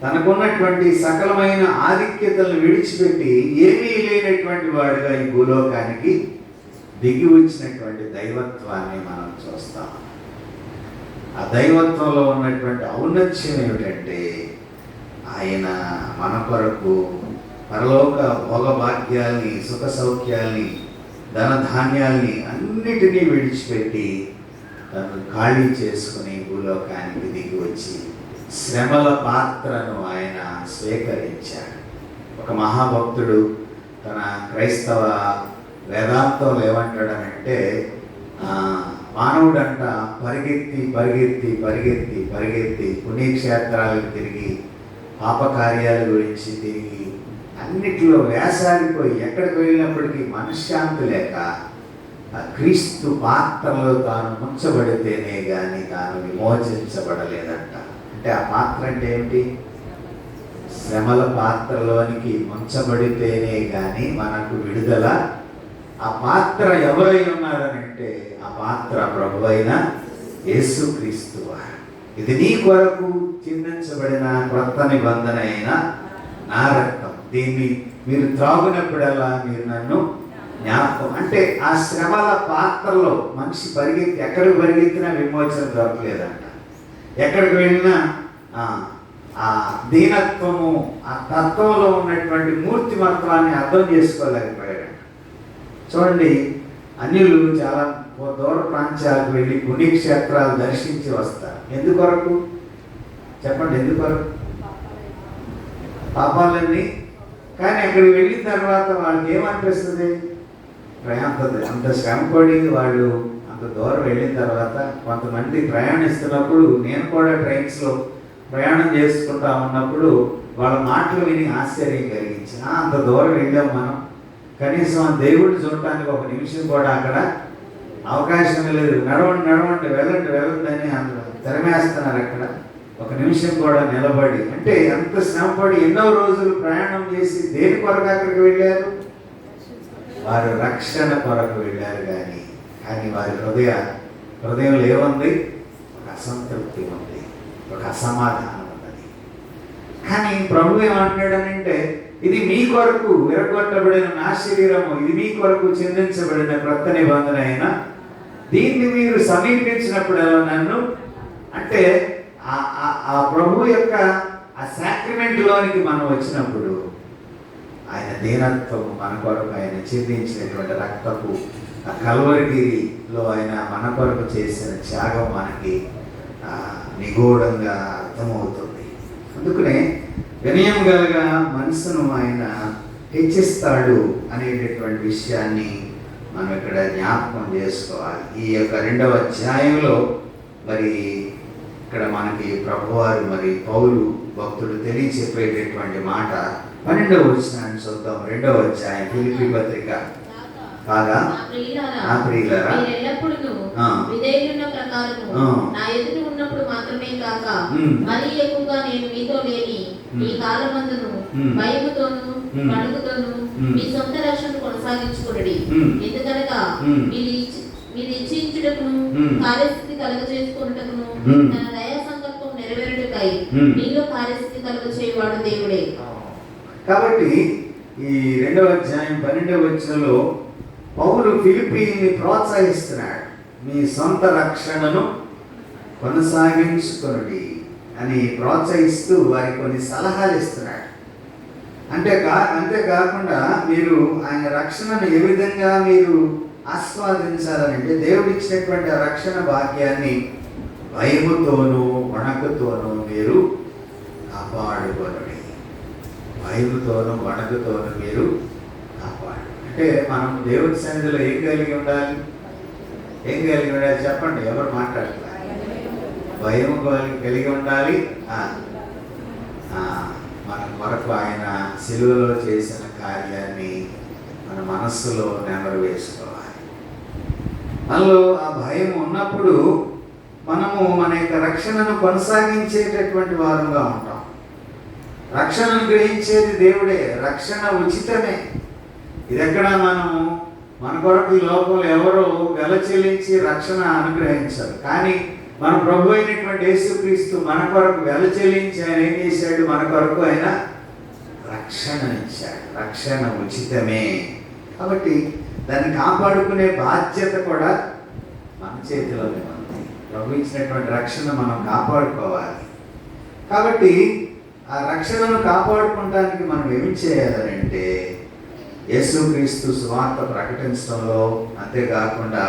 తనకున్నటువంటి సకలమైన ఆధిక్యతలను విడిచిపెట్టి ఏమీ లేనటువంటి వాడుగా ఈ భూలోకానికి దిగి వచ్చినటువంటి దైవత్వాన్ని మనం చూస్తాం. ఆ దైవత్వంలో ఉన్నటువంటి ఔన్నత్యం ఏమిటంటే ఆయన మన కొరకు పరలోక భోగభాగ్యాల్ని, సుఖ సౌఖ్యాల్ని, ధనధాన్యాల్ని అన్నిటినీ విడిచిపెట్టి తను ఖాళీ చేసుకుని భూలోకానికి దిగి వచ్చి శ్రమల పాత్రను ఆయన స్వీకరించాడు. ఒక మహాభక్తుడు తన క్రైస్తవ వేదాంతంలో ఏమంటాడనంటే, మానవుడంట పరిగెత్తి పరిగెత్తి పరిగెత్తి పరిగెత్తి పుణ్యక్షేత్రాలకు తిరిగి పాపకార్యాల గురించి తిరిగి అన్నిటిలో వేసారిపోయి ఎక్కడికి వెళ్ళినప్పటికీ మనశ్శాంతి లేక క్రీస్తు పాత్రలో తాను ముంచబడితేనే కానీ తాను విమోచించబడలేదంట. అంటే ఆ పాత్ర అంటే ఏమిటి? శ్రమల పాత్రలోనికి ముంచబడితేనే కానీ మనకు విడుదల. ఆ పాత్ర ఎవరై ఉన్నారనంటే ఆ పాత్ర ప్రభువైన యేసుక్రీస్తు వారు. ఇది నీ కొరకు చిందించబడిన క్రొత్త నిబంధన అయిన నా రక్తం. దీన్ని మీరు త్రాగునప్పుడల్లా మీరు నన్ను జ్ఞాపకం. అంటే ఆ శ్రమల పాత్రలో మనిషి పరిగెత్తి ఎక్కడికి పరిగెత్తినా విమోచన దొరకలేదంట. ఎక్కడికి వెళ్ళినా ఆ దీనత్వము, ఆ తత్వంలో ఉన్నటువంటి మూర్తిమత్వాన్ని అర్థం చేసుకోలేకపోయాడు. చూడండి, అన్యులు చాలా దూర ప్రాంతాలకు వెళ్ళి పుణ్యక్షేత్రాలు దర్శించి వస్తారు. ఎందుకొరకు చెప్పండి? ఎందుకొరకు? పాపాలన్నీ. కానీ అక్కడికి వెళ్ళిన తర్వాత వాళ్ళకి ఏమనిపిస్తుంది? అంత శ్రమపడి వాళ్ళు అంత దూరం వెళ్ళిన తర్వాత కొంతమంది ప్రయాణిస్తున్నప్పుడు, నేను కూడా ట్రైన్స్లో ప్రయాణం చేసుకుంటా ఉన్నప్పుడు వాళ్ళ మాటలు విని ఆశ్చర్యం కలిగించి, అంత దూరం వెళ్ళాం మనం, కనీసం ఆ దేవుడిని చూడటానికి ఒక నిమిషం కూడా అక్కడ అవకాశం లేదు. నడవండి నడవండి, వెళ్ళండి వెళ్ళండి అని తెరమేస్తున్నారు అక్కడ. ఒక నిమిషం కూడా నిలబడి, అంటే ఎంత శ్రమపడి ఎన్నో రోజులు ప్రయాణం చేసి దేని కొరకు అక్కడికి వెళ్ళారు? వారు రక్షణ కొరకు వెళ్ళారు. కానీ వారి హృదయంలో ఏముంది? ఒక అసంతృప్తి ఉంది, ఒక అసమాధానం ఉన్నది. కానీ ప్రభు ఏమంటున్నాడనంటే, ఇది మీ కొరకు విరగొట్టబడిన నా శరీరము, ఇది మీ కొరకు చిందించబడిన క్రొత్త నిబంధన అయినా దీన్ని మీరు సమీపించినప్పుడల్లా నన్ను, అంటే ఆ ప్రభు యొక్క ఆ సాక్రిమెంట్లోనికి మనం వచ్చినప్పుడు ఆయన దీనత్వము మన కొరకు ఆయన చిందించినటువంటి రక్తపు ఆ కల్వరిగిరిలో ఆయన మన కొరకు చేసిన త్యాగం మనకి నిగూఢంగా అర్థమవుతుంది. అందుకనే వినయం గలగా మనసును ఆయన హెచ్చిస్తాడు అనేటటువంటి విషయాన్ని మనం ఇక్కడ జ్ఞాపకం చేసుకోవాలి. ఈ యొక్క 2వ అధ్యాయంలో మరి ఇక్కడ మనకి ప్రభువారు మరి పౌలు భక్తుడు తెలియచెప్పేటటువంటి మాట 12వ వచనాన్ని చూద్దాం. 2వ అధ్యాయం ఫిలిప్పీ పత్రిక. కాగా నా ప్రియులారా, విధేయులున్న ప్రకారము నా ఎదుట ఉన్నప్పుడు మాత్రమే కాక మరీ ఎక్కువగా నేను మీతో లేని ఈ కాలమందును భయముతోను వణుకుతోను మీ సొంత రక్షణ కొనసాగించుకున్నది. ఎందుకనగా మీరు ఇచ్చించుటకును కార్యస్థితి కలుగజేసుకున్నటకును తన దయా సంకల్పం నెరవేరుటకై మీలో కార్యస్థితి కలుగజేయవాడు దేవుడే. కాబట్టి ఈ 2వ అధ్యాయం 12వ వచనంలో పౌలు ఫిలిప్పీని ప్రోత్సహిస్తున్నాడు. మీ సొంత రక్షణను కొనసాగించుకొనుడి అని ప్రోత్సహిస్తూ వారికి కొన్ని సలహాలు ఇస్తున్నాడు. అంతేకాకుండా మీరు ఆయన రక్షణను ఏ విధంగా మీరు ఆస్వాదించాలంటే, దేవుడు ఇచ్చినటువంటి ఆ రక్షణ భాగ్యాన్ని భయముతోనూ వణకుతోనూ మీరు కాపాడుకొనుడి. భయముతోనూ వణకుతోనూ మీరు కాపాడు. అంటే మనం దేవుడి సన్నిధిలో ఏం కలిగి ఉండాలి? చెప్పండి, ఎవరు మాట్లాడతారు? భయం కలిగి ఉండాలి. మన కొరకు ఆయన సిలువలో చేసిన కార్యాన్ని మన మనస్సులో నెమరు వేసుకోవాలి. మనలో ఆ భయం ఉన్నప్పుడు మనము మన యొక్క రక్షణను కొనసాగించేటటువంటి వారుగా ఉంటాం. రక్షణను గ్రహించేది దేవుడే, రక్షణ ఉచితమే. ఇది ఎక్కడ మనము మన కొరకు ఈ లోకంలో ఎవరో వెల చెల్లించి రక్షణ అనుగ్రహించారు. కానీ మన ప్రభు అయినటువంటి యేసుక్రీస్తు మన కొరకు వెల చెల్లించి ఆయన ఏం చేశాడు? మన కొరకు ఆయన రక్షణ ఇచ్చాడు. రక్షణ ఉచితమే కాబట్టి దాన్ని కాపాడుకునే బాధ్యత కూడా మన చేతిలోనే ఉంది. ప్రభు ఇచ్చినటువంటి రక్షణ మనం కాపాడుకోవాలి. కాబట్టి ఆ రక్షణను కాపాడుకోవడానికి మనం ఏమి చేయాలంటే యేసుక్రీస్తు సువార్త ప్రకటించడంలో, అంతేకాకుండా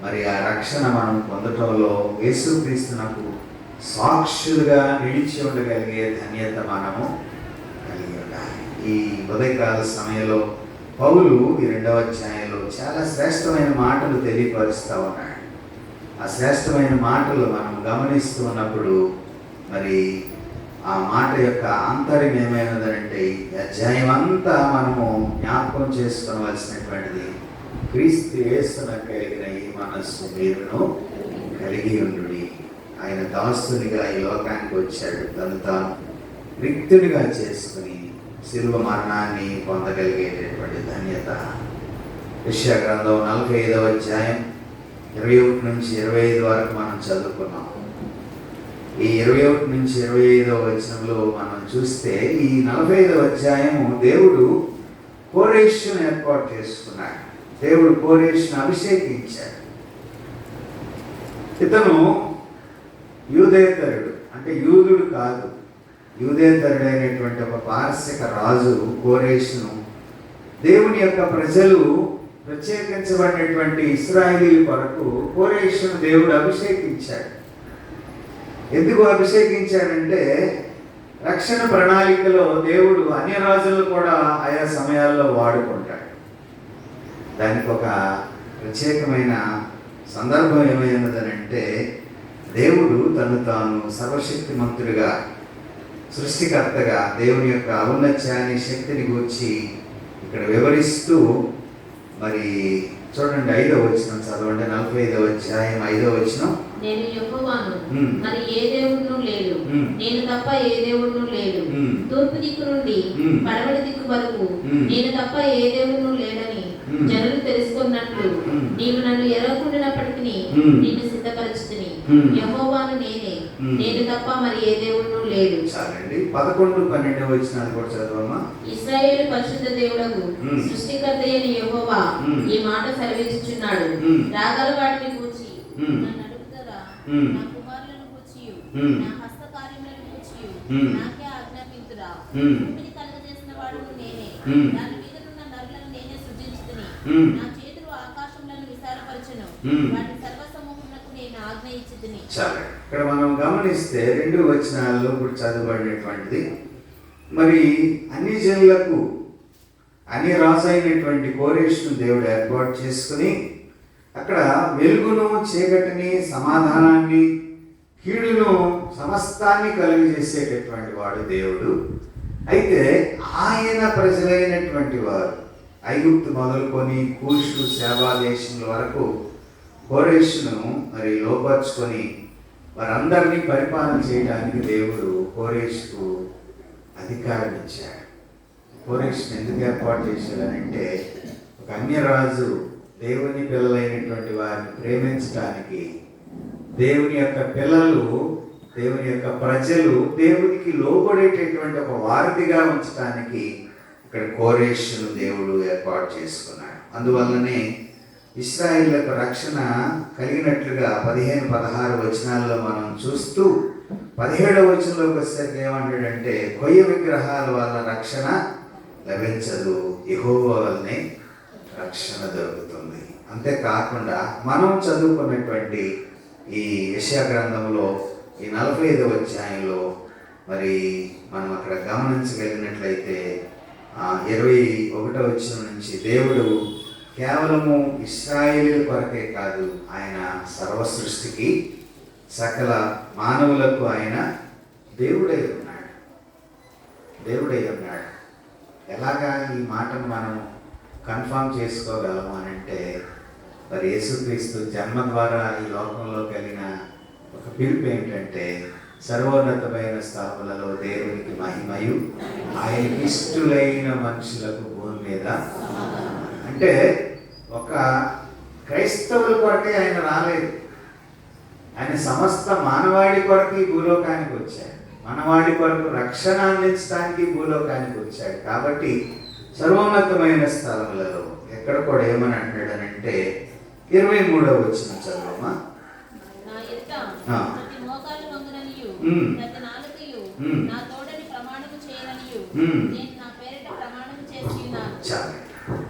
మరి ఆ రక్షణ మనం పొందటంలో యేసుక్రీస్తునకు సాక్షులుగా నిలిచి ఉండగలిగే ధన్యత మనము కలిగి ఉండాలి. ఈ ఉదయకాల సమయంలో పౌలు ఈ 2వ అధ్యాయంలో చాలా శ్రేష్టమైన మాటలు తెలియపరుస్తూ ఉన్నాడు. ఆ శ్రేష్టమైన మాటలు మనం గమనిస్తూ ఉన్నప్పుడు మరి ఆ మాట యొక్క ఆంతర్యం ఏమైనదంటే ఈ అధ్యాయం అంతా మనము జ్ఞాపకం చేసుకోవలసినటువంటిది క్రీస్తు యేసునకు కలిగిన ఈ మనస్సు మీరును కలిగి ఉండుడి. ఆయన దాసునిగా ఈ లోకానికి వచ్చాడు. తను తాను రిక్తునిగా చేసుకుని శిలువ మరణాన్ని పొందగలిగేటటువంటి ధన్యత. యెషయా గ్రంథం 45వ అధ్యాయం 21 నుంచి 25 వరకు మనం చదువుకున్నాం. ఈ 21 నుంచి 25వ వచనంలో మనం చూస్తే ఈ 45వ అధ్యాయము దేవుడు కోరేషును ఏర్పాటు చేసుకున్నాడు. దేవుడు కోరేషును అభిషేకించాడు. ఇతను యూదేతరుడు, అంటే యూదుడు కాదు, యూదేతరుడైనటువంటి ఒక పారసిక రాజు కోరేషును దేవుని యొక్క ప్రజలు ప్రత్యేకించబడినటువంటి ఇశ్రాయేలీయుల కొరకు కోరేషును దేవుడు అభిషేకించాడు. ఎందుకు అభిషేకించాడంటే రక్షణ ప్రణాళికలో దేవుడు అన్య రాజులను కూడా ఆయా సమయాల్లో వాడుకుంటాడు. దానికి ఒక ప్రత్యేకమైన సందర్భం ఏమైనదనంటే దేవుడు తను తాను సర్వశక్తిమంతుడిగా, సృష్టికర్తగా దేవుని యొక్క ఔన్నత్యాన్ని, శక్తిని గూర్చి ఇక్కడ వివరిస్తూ మరి చూడండి 5వ వచనం చదవండి. 45వ అధ్యాయం 5వ వచనం. నేను యెహోవాను, మరి ఏ దేవుడును లేడు, నేను తప్ప ఏ దేవుడును లేడు. తూర్పు దిక్కు నుండి పడమటి దిక్కు వరకు నేను తప్ప ఏ దేవుడును లేడని జనులు తెలుసుకున్నట్లు నీవు నన్ను ఎరగకుండినప్పటికీ నిన్ను సిద్ధపరచుతిని. యెహోవాను నేనే, నేను తప్ప మరి ఏ దేవుడును లేడు. చాలండి. 11, 12 వచనాలు కూడా చదవమ్మా. ఇశ్రాయేలు పరిశుద్ధ దేవుడగు సృష్టికర్త అయిన యెహోవా ఈ మాట సెలవిచ్చుచున్నాడు. రాగల వాటిని గూర్చి నన్ను అడుగుతారా? నా కుమారులను గూర్చి, నా హస్తకార్యములను గూర్చి నాకే ఆజ్ఞాపింతురా. భూమిని కలుగజేసిన వాడును నేనే, దాని మీద ఉన్న నరులను నేనే సృజించుతిని. నా చేతులు ఆకాశములను విశాలపరచెను, వాటి సర్వ సమూహమునకు నేను ఆజ్ఞ ఇచ్చితిని. చాలా ఇక్కడ మనం గమనిస్తే 2 వచనాల్లో ఇప్పుడు చదవబడినటువంటిది మరి అన్ని జనులకు అన్ని రాజు అయినటువంటి కోరేషును దేవుడు ఏర్పాటు చేసుకుని అక్కడ వెలుగును, చీకటిని, సమాధానాన్ని, కీడును, సమస్తాన్ని కలుగజేసేటటువంటి వాడు దేవుడు. అయితే ఆయన ప్రజలైనటువంటి వారు ఐగుప్తు మొదలుకొని కూషు, సేవా దేశముల వరకు కోరేషును మరి లోపరుచుకొని వారందరినీ పరిపాలన చేయడానికి దేవుడు కోరేషుకు అధికారం ఇచ్చాడు. కోరేషును ఎందుకు ఏర్పాటు చేశాడనంటే ఒక అన్యరాజు దేవుని పిల్లలైనటువంటి వారిని ప్రేమించడానికి, దేవుని యొక్క పిల్లలు, దేవుని యొక్క ప్రజలు దేవునికి లోబడేటటువంటి ఒక వారధిగా ఉంచడానికి ఇక్కడ కోరేషును దేవుడు ఏర్పాటు చేసుకున్నాడు. అందువల్లనే ఇశ్రాయేలులకు రక్షణ కలిగినట్లుగా 15, 16 వచనాల్లో మనం చూస్తూ 17వ వచనంలోకి వచ్చేసరికి ఏమంటాడంటే కొయ్య విగ్రహాల వల్ల రక్షణ లభించదు, యెహోవా వల్లనే రక్షణ దొరుకుతుంది. అంతేకాకుండా మనం చదువుకున్నటువంటి ఈ యెషయా గ్రంథంలో ఈ 45వ అధ్యాయంలో మరి మనం అక్కడ గమనించగలిగినట్లయితే 21వ వచనం నుంచి దేవుడు కేవలము ఇశ్రాయేలీయుల కొరకే కాదు, ఆయన సర్వ సృష్టికి, సకల మానవులకు ఆయన దేవుడై ఉన్నాడు. దేవుడై ఉన్నాడు. ఎలాగా ఈ మాటను మనం కన్ఫర్మ్ చేసుకోగలము అని అంటే మరి యేసుక్రీస్తు జన్మ ద్వారా ఈ లోకంలో కలిగిన ఒక పిలుపు ఏంటంటే సర్వోన్నతమైన స్థాపనలో దేవునికి మహిమయు ఆయనకి ఇష్టలైన మనుషులకు భూమి మీద. అంటే ఒక క్రైస్తవుల కొరకే ఆయన రాలేదు, ఆయన సమస్త మానవాళి కొరకు ఈ భూలోకానికి వచ్చాడు. మనవాడి కొరకు రక్షణ అందించడానికి భూలోకానికి వచ్చాడు. కాబట్టి సర్వోన్నతమైన స్థలములలో ఎక్కడ కూడా ఏమని అంటాడనంటే 23వ వచనం చదవమా.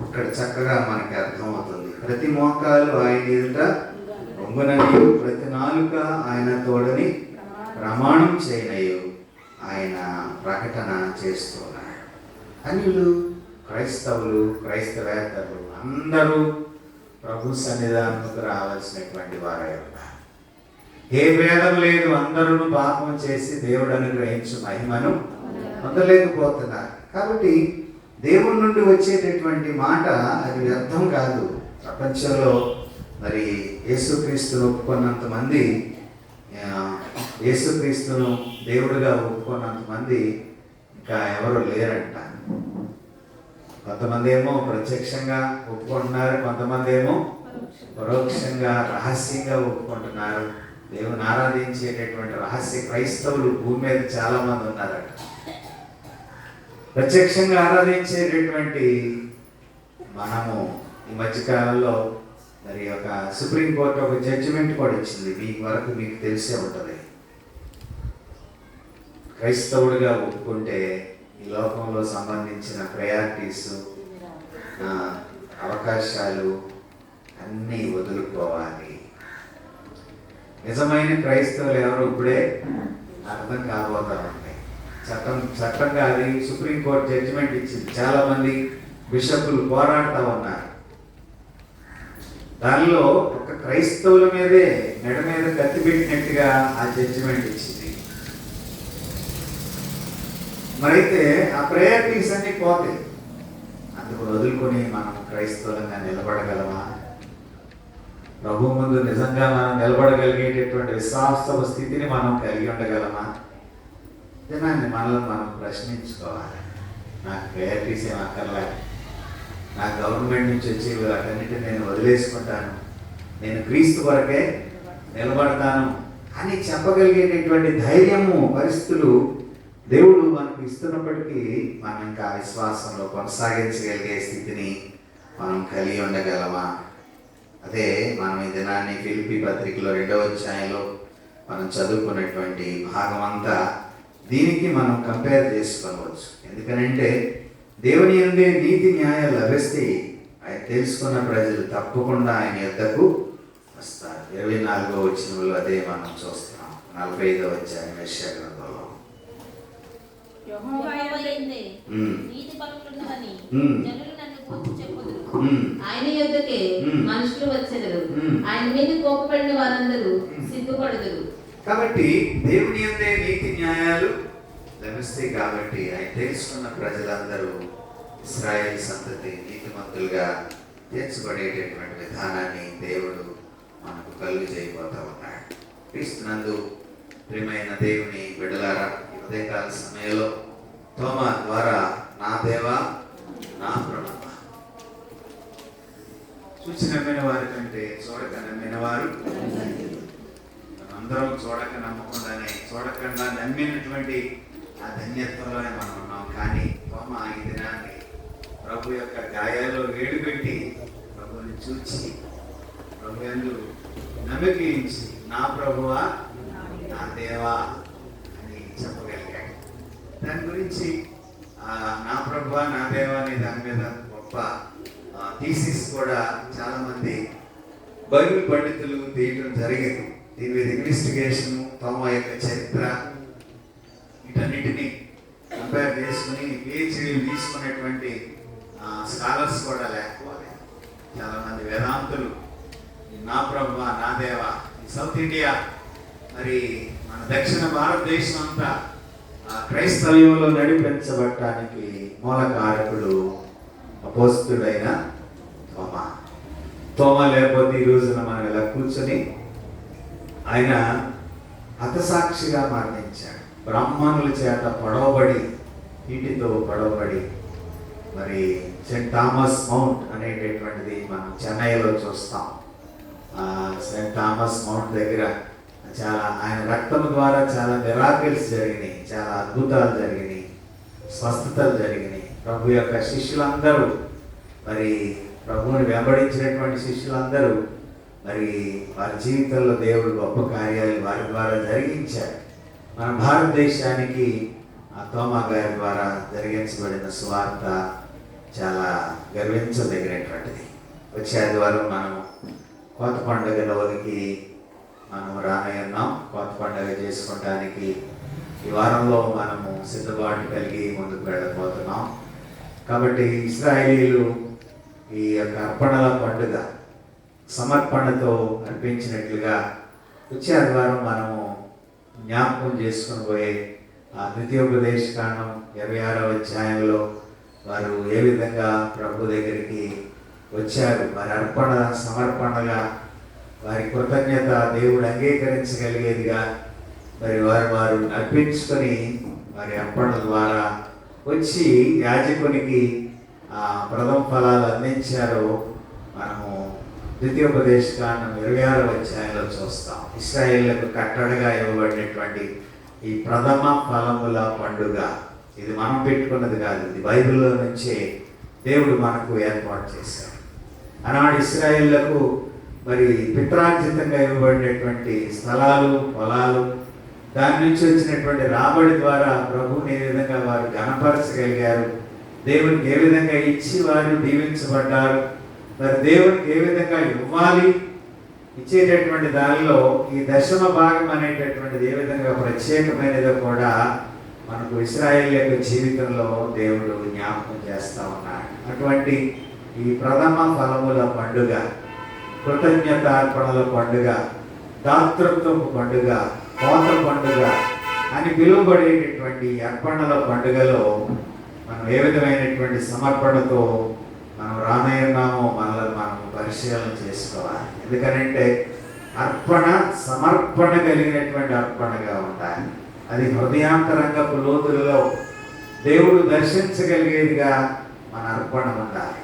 ఇక్కడ చక్కగా మనకి అర్థమవుతుంది. ప్రతి మోకాలు ఆయన ఎదుట వంగుననియు, ప్రతి నాలుక ఆయన తోడని ప్రమాణం చేయనయు ఆయన ప్రకటన చేస్తున్నాడు. అన్యులు, క్రైస్తవులు, క్రైస్తవేతరులు అందరూ ప్రభు సన్నిధానముకు రావాల్సినటువంటి వారై ఉన్నారు. ఏ భేదం లేదు, అందరూ పాపం చేసి దేవుడు అనుగ్రహించు మహిమను పొందలేకపోతున్నారు. కాబట్టి దేవుడి నుండి వచ్చేటటువంటి మాట అది వ్యర్థం కాదు. ప్రపంచంలో మరి యేసుక్రీస్తును ఒప్పుకున్నంత మంది, యేసుక్రీస్తును దేవుడిగా ఒప్పుకున్నంత మంది ఇంకా ఎవరు లేరంట. కొంతమంది ఏమో ప్రత్యక్షంగా ఒప్పుకుంటున్నారు, కొంతమంది ఏమో పరోక్షంగా రహస్యంగా ఒప్పుకుంటున్నారు. దేవుని ఆరాధించేటటువంటి రహస్య క్రైస్తవులు భూమి మీద చాలా మంది ఉన్నారట. ప్రత్యక్షంగా ఆరాధించేటటువంటి మనము ఈ మధ్యకాలంలో మరి ఒక సుప్రీంకోర్టు ఒక జడ్జిమెంట్ కూడా ఇచ్చింది. మీకు వరకు మీకు తెలిసే ఉంటుంది. క్రైస్తవుడిగా ఒప్పుకుంటే ఈ లోకంలో సంబంధించిన ప్రయారిటీస్, అవకాశాలు అన్నీ వదులుకోవాలి. నిజమైన క్రైస్తవులు ఎవరు ఇప్పుడే అర్థం కాబోతా ఉంటాయి. చట్టంగా అది సుప్రీంకోర్టు జడ్జిమెంట్ ఇచ్చింది. చాలా మంది బిషపులు పోరాడుతూ ఉన్నారు. దానిలో ఒక క్రైస్తవుల మీదే మెడ మీద కత్తి పెట్టినట్టుగా ఆ జడ్జిమెంట్ ఇచ్చింది. మరైతే ఆ ప్రయారిటీస్ అన్ని పోతాయి. అందుకు వదులుకొని మనం క్రైస్తవులంగా నిలబడగలమా? ప్రభు ముందు నిజంగా మనం నిలబడగలిగేటటువంటి విశ్వాస స్థితిని మనం కలిగి ఉండగలమా? జనాన్ని మనల్ని మనం ప్రశ్నించుకోవాలి. నాకు ప్రయారిటీస్ ఏం అక్కర్లే, నాకు గవర్నమెంట్ నుంచి వచ్చే వాటన్నిటిని నేను వదిలేసుకుంటాను, నేను క్రీస్తు కొరకే నిలబడతాను అని చెప్పగలిగేటటువంటి ధైర్యము, పరిస్థితులు దేవుడు మనకు ఇస్తున్నప్పటికీ మనం ఇంకా విశ్వాసంలో కొనసాగించగలిగే స్థితిని మనం కలిగి ఉండగలమా? అదే మనం ఈ దినాన్ని ఫిలిప్పీ పత్రికలో 2వ అధ్యాయంలో మనం చదువుకున్నటువంటి భాగం అంతా దీనికి మనం కంపేర్ చేసుకోవచ్చు. ఎందుకనంటే దేవుని యందే నీతి న్యాయాలు లభిస్తే ఆయన తెలుసుకున్న ప్రజలు తప్పకుండా ఆయన యొద్దకు వస్తారు. 24వ వచనంలో అదే మనం చూస్తున్నాం. 45వ అధ్యాయం యెషయా గ్రంథంలో నీతి పలుకుతున్నదని జనులు నన్ను గూర్చి చెప్పుదురు. ఆయన యొద్దకే మనుషులు వచ్చెదరు. ఆయన మీద కోపపడిన వారందరూ సిగ్గుపడుదురు. కాబట్టి దేవుని యందే నీతి న్యాయాలు లభిస్తాయి. కాబట్టి ఆయన తెలుసుకున్న ప్రజలందరూ ఇశ్రాయేలు సంతతి నీతిమంతులుగా తీర్చబడేటటువంటి విధానాన్ని దేవుడు మనకు కలుగు చేయబోతా ఉన్నాడు. క్రీస్తునందు ప్రియమైన దేవుని బిడ్డలారా, ఈ ఉదయకాల సమయంలో తోమా ద్వారా నా దేవా నా ప్రణామ. చూసి నమ్మిన వారి కంటే చూడక నమ్మిన వారు, అందరం చూడక నమ్మకుండానే చూడకుండా నమ్మినటువంటి ఆ ధన్యత్వంలోనే మనం ఉన్నాం. కానీ తోమా ఈ దినాన్ని ప్రభు యొక్క గాయాల్లో వేడి పెట్టి ప్రభుని చూచి ప్రభు యందు నమ్మకించి నా ప్రభువా నా దేవా అని చెప్పగలిగాడు. దాని గురించి నా ప్రభువా నా దేవా అనే దాని మీద గొప్ప థీసిస్ కూడా చాలా మంది బైబిల్ పండితులు తీయటం జరిగింది. దీని మీద ఇన్వెస్టిగేషన్, తోమా యొక్క చరిత్ర, వీటన్నిటినీ కంపేర్ చేసుకుని పిహెచ్డీలు తీసుకునేటువంటి స్కాలర్స్ కూడా లేకపోవాలి. చాలా మంది వేదాంతులు నా ప్రభువా నా దేవా, సౌత్ ఇండియా మరి మన దక్షిణ భారతదేశం అంతా క్రైస్తవ్యంలో నడిపించబడటానికి మూల కారకుడు అపోస్తుడైన తోమా. తోమ లేకపోతే ఈ రోజున మనం ఇలా కూర్చొని ఆయన హతసాక్షిగా మరణించాడు. బ్రాహ్మణుల చేత పొడవబడి, వీటితో పొడవబడి, మరి సెయింట్ థామస్ మౌంట్ అనేటటువంటిది మనం చెన్నైలో చూస్తాం. సెయింట్ థామస్ మౌంట్ దగ్గర చాలా ఆయన రక్తం ద్వారా చాలా మిరాకిల్స్ జరిగినాయి, చాలా అద్భుతాలు జరిగినాయి, స్వస్థతలు జరిగినాయి. ప్రభు యొక్క శిష్యులందరూ, మరి ప్రభువుని వెంబడించినటువంటి శిష్యులందరూ మరి వారి జీవితంలో దేవుడు గొప్ప కార్యాలు వారి ద్వారా జరిగించారు. మన భారతదేశానికి ఆ తోమా గారి ద్వారా జరిగించబడిన సువార్త చాలా గర్వించదగినటువంటిది. వచ్చే ఆదివారం మనం కొత్త పండుగలోనికి మనం రానయ్యున్నాం. కొత్త పండుగ చేసుకోవడానికి ఈ వారంలో మనము సిద్ధపాటు కలిగి ముందుకు వెళ్ళబోతున్నాం. కాబట్టి ఇశ్రాయేలీయులు ఈ యొక్క అర్పణల పండుగ సమర్పణతో అర్పించినట్లుగా వచ్చే ఆదివారం మనము జ్ఞాపకం చేసుకుని పోయే ఆ ద్వితీయోపదేశకాండం 26వ అధ్యాయంలో వారు ఏ విధంగా ప్రభు దగ్గరికి వచ్చారు, వారి అర్పణ సమర్పణగా, వారి కృతజ్ఞత దేవుడు అంగీకరించగలిగేదిగా మరి వారు అర్పించుకొని వారి అర్పణల ద్వారా వచ్చి యాజకునికి ఆ ప్రథమ ఫలాలు అందించారో మనము ద్వితీయోపదేశకాండం 26వ అధ్యాయంలో చూస్తాం. ఇశ్రాయేళ్లకు కట్టడగా ఇవ్వబడినటువంటి ఈ ప్రథమ ఫలముల పండుగ, ఇది మనం పెట్టుకున్నది కాదు, ఇది బైబిల్లో నుంచే దేవుడు మనకు ఏర్పాటు చేశాడు. ఆనాడు ఇశ్రాయేళ్లకు మరి పిత్రార్జితంగా ఇవ్వబడినటువంటి స్థలాలు, పొలాలు, దాని నుంచి వచ్చినటువంటి రాబడి ద్వారా ప్రభువుని ఏ విధంగా వారు ఘనపరచగలిగారు, దేవునికి ఏ విధంగా ఇచ్చి వారు దీవించబడ్డారు, మరి దేవునికి ఏ విధంగా ఇవ్వాలి, ఇచ్చేటటువంటి దానిలో ఈ దశమ భాగం అనేటటువంటిది ఏ విధంగా ప్రత్యేకమైనదో కూడా మనకు ఇశ్రాయేల్ యొక్క జీవితంలో దేవుడు జ్ఞాపకం చేస్తూ ఉన్నాడు. అటువంటి ఈ ప్రథమ ఫలముల పండుగ, కృతజ్ఞతార్పణల పండుగ, దాతృత్వపు పండుగ, కోత పండుగ అని పిలువబడేటటువంటి అర్పణల పండుగలో మనం ఏ విధమైనటువంటి సమర్పణతో మనం రానయ్యున్నామో మనల్ని మనం పరిశీలన చేసుకోవాలి. ఎందుకనంటే అర్పణ సమర్పణ కలిగినటువంటి అర్పణగా ఉండాలి. అది హృదయాంతరంగపు లోతులలో దేవుడు దర్శించగలిగేదిగా మన అర్పణ ఉండాలి.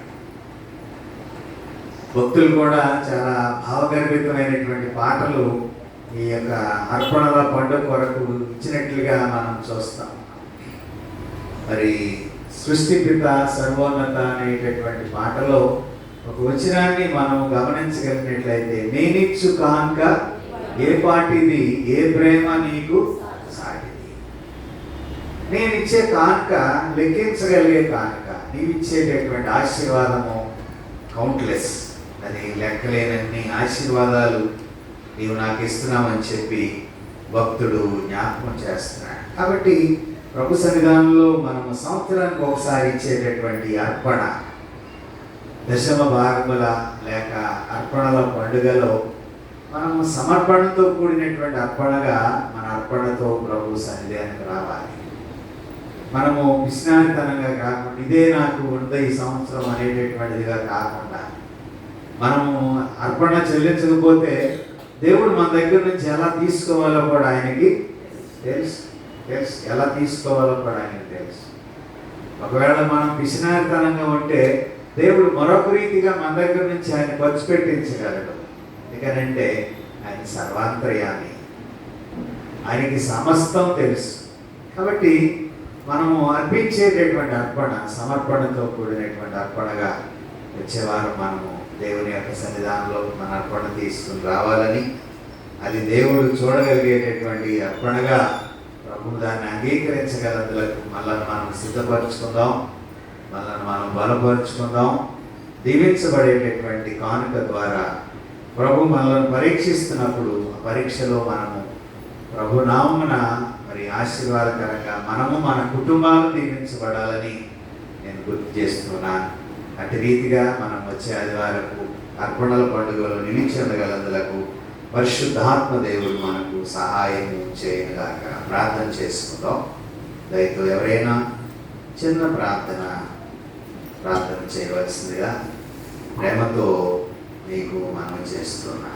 భక్తులు కూడా చాలా భావగర్భితమైనటువంటి పాటలు ఈ యొక్క అర్పణల పండుగ కొరకు ఇచ్చినట్లుగా మనం చూస్తాం. మరి సృష్టిపిత సర్వోన్నత అనేటటువంటి పాటలో ఒక వచనాన్ని మనం గమనించగలిగినట్లయితే, నేనిచ్చు కానుక ఏ పాటిది, ఏ ప్రేమ నీకు సాటిది. నేనిచ్చే కానుక లెక్కించగలిగే కానుక, నీవిచ్చేటటువంటి ఆశీర్వాదము కౌంట్లెస్, అది లెక్కలేనన్ని ఆశీర్వాదాలు నీవు నాకు ఇస్తున్నామని చెప్పి భక్తుడు జ్ఞాపకం చేస్తున్నాడు. కాబట్టి ప్రభు సన్నిధానంలో మనము సంవత్సరానికి ఒకసారి ఇచ్చేటటువంటి అర్పణ, దశమ భాగముల లేక అర్పణల పండుగలో మనము సమర్పణతో కూడినటువంటి అర్పణగా మన అర్పణతో ప్రభు సన్నిధానికి రావాలి. మనము విస్నానితనంగా కాకుండా ఇదే నాకు ఉంది ఈ సంవత్సరం అనేటటువంటిదిగా కాకుండా, మనము అర్పణ చెల్లించకపోతే దేవుడు మన దగ్గర నుంచి ఎలా తీసుకోవాలో కూడా ఆయనకి తెలుసు. ఎలా తీసుకోవాలో కూడా ఆయనకి తెలుసు. ఒకవేళ మనం పిసినారితనంగా ఉంటే దేవుడు మరొక రీతిగా మన దగ్గర నుంచి ఆయన ఖర్చు పెట్టించగలడు. ఎందుకనంటే ఆయన సర్వాంతర్యామి, ఆయనకి సమస్తం తెలుసు. కాబట్టి మనము అర్పించేటటువంటి అర్పణ సమర్పణతో కూడినటువంటి అర్పణగా వచ్చేవారం మనము దేవుని యొక్క సన్నిధానంలో మన అర్పణ తీసుకుని రావాలని, అది దేవుడు చూడగలిగేటటువంటి అర్పణగా ప్రభు దాన్ని అంగీకరించగలందులకు మనల్ని మనం సిద్ధపరచుకుందాం, మనల్ని మనం బలపరుచుకుందాం. దీవించబడేటటువంటి కానుక ద్వారా ప్రభు మనల్ని పరీక్షిస్తున్నప్పుడు ఆ పరీక్షలో మనము ప్రభు నామమున మరి ఆశీర్వాదకరంగా మనము మన కుటుంబాలు దీవించబడాలని నేను గుర్తు చేస్తున్నాను. అటు రీతిగా మనం వచ్చే ఆదివారపు అర్పణల పండుగలో నిలిచి ఉండగలందులకు పరిశుద్ధాత్మ దేవుడు మనకు సహాయం చేయగాక. ప్రార్థన చేసుకుందాం. దయతో ఎవరైనా చిన్న ప్రార్థన చేయవలసిందిగా ప్రేమతో నీకు మనవి చేస్తున్నా.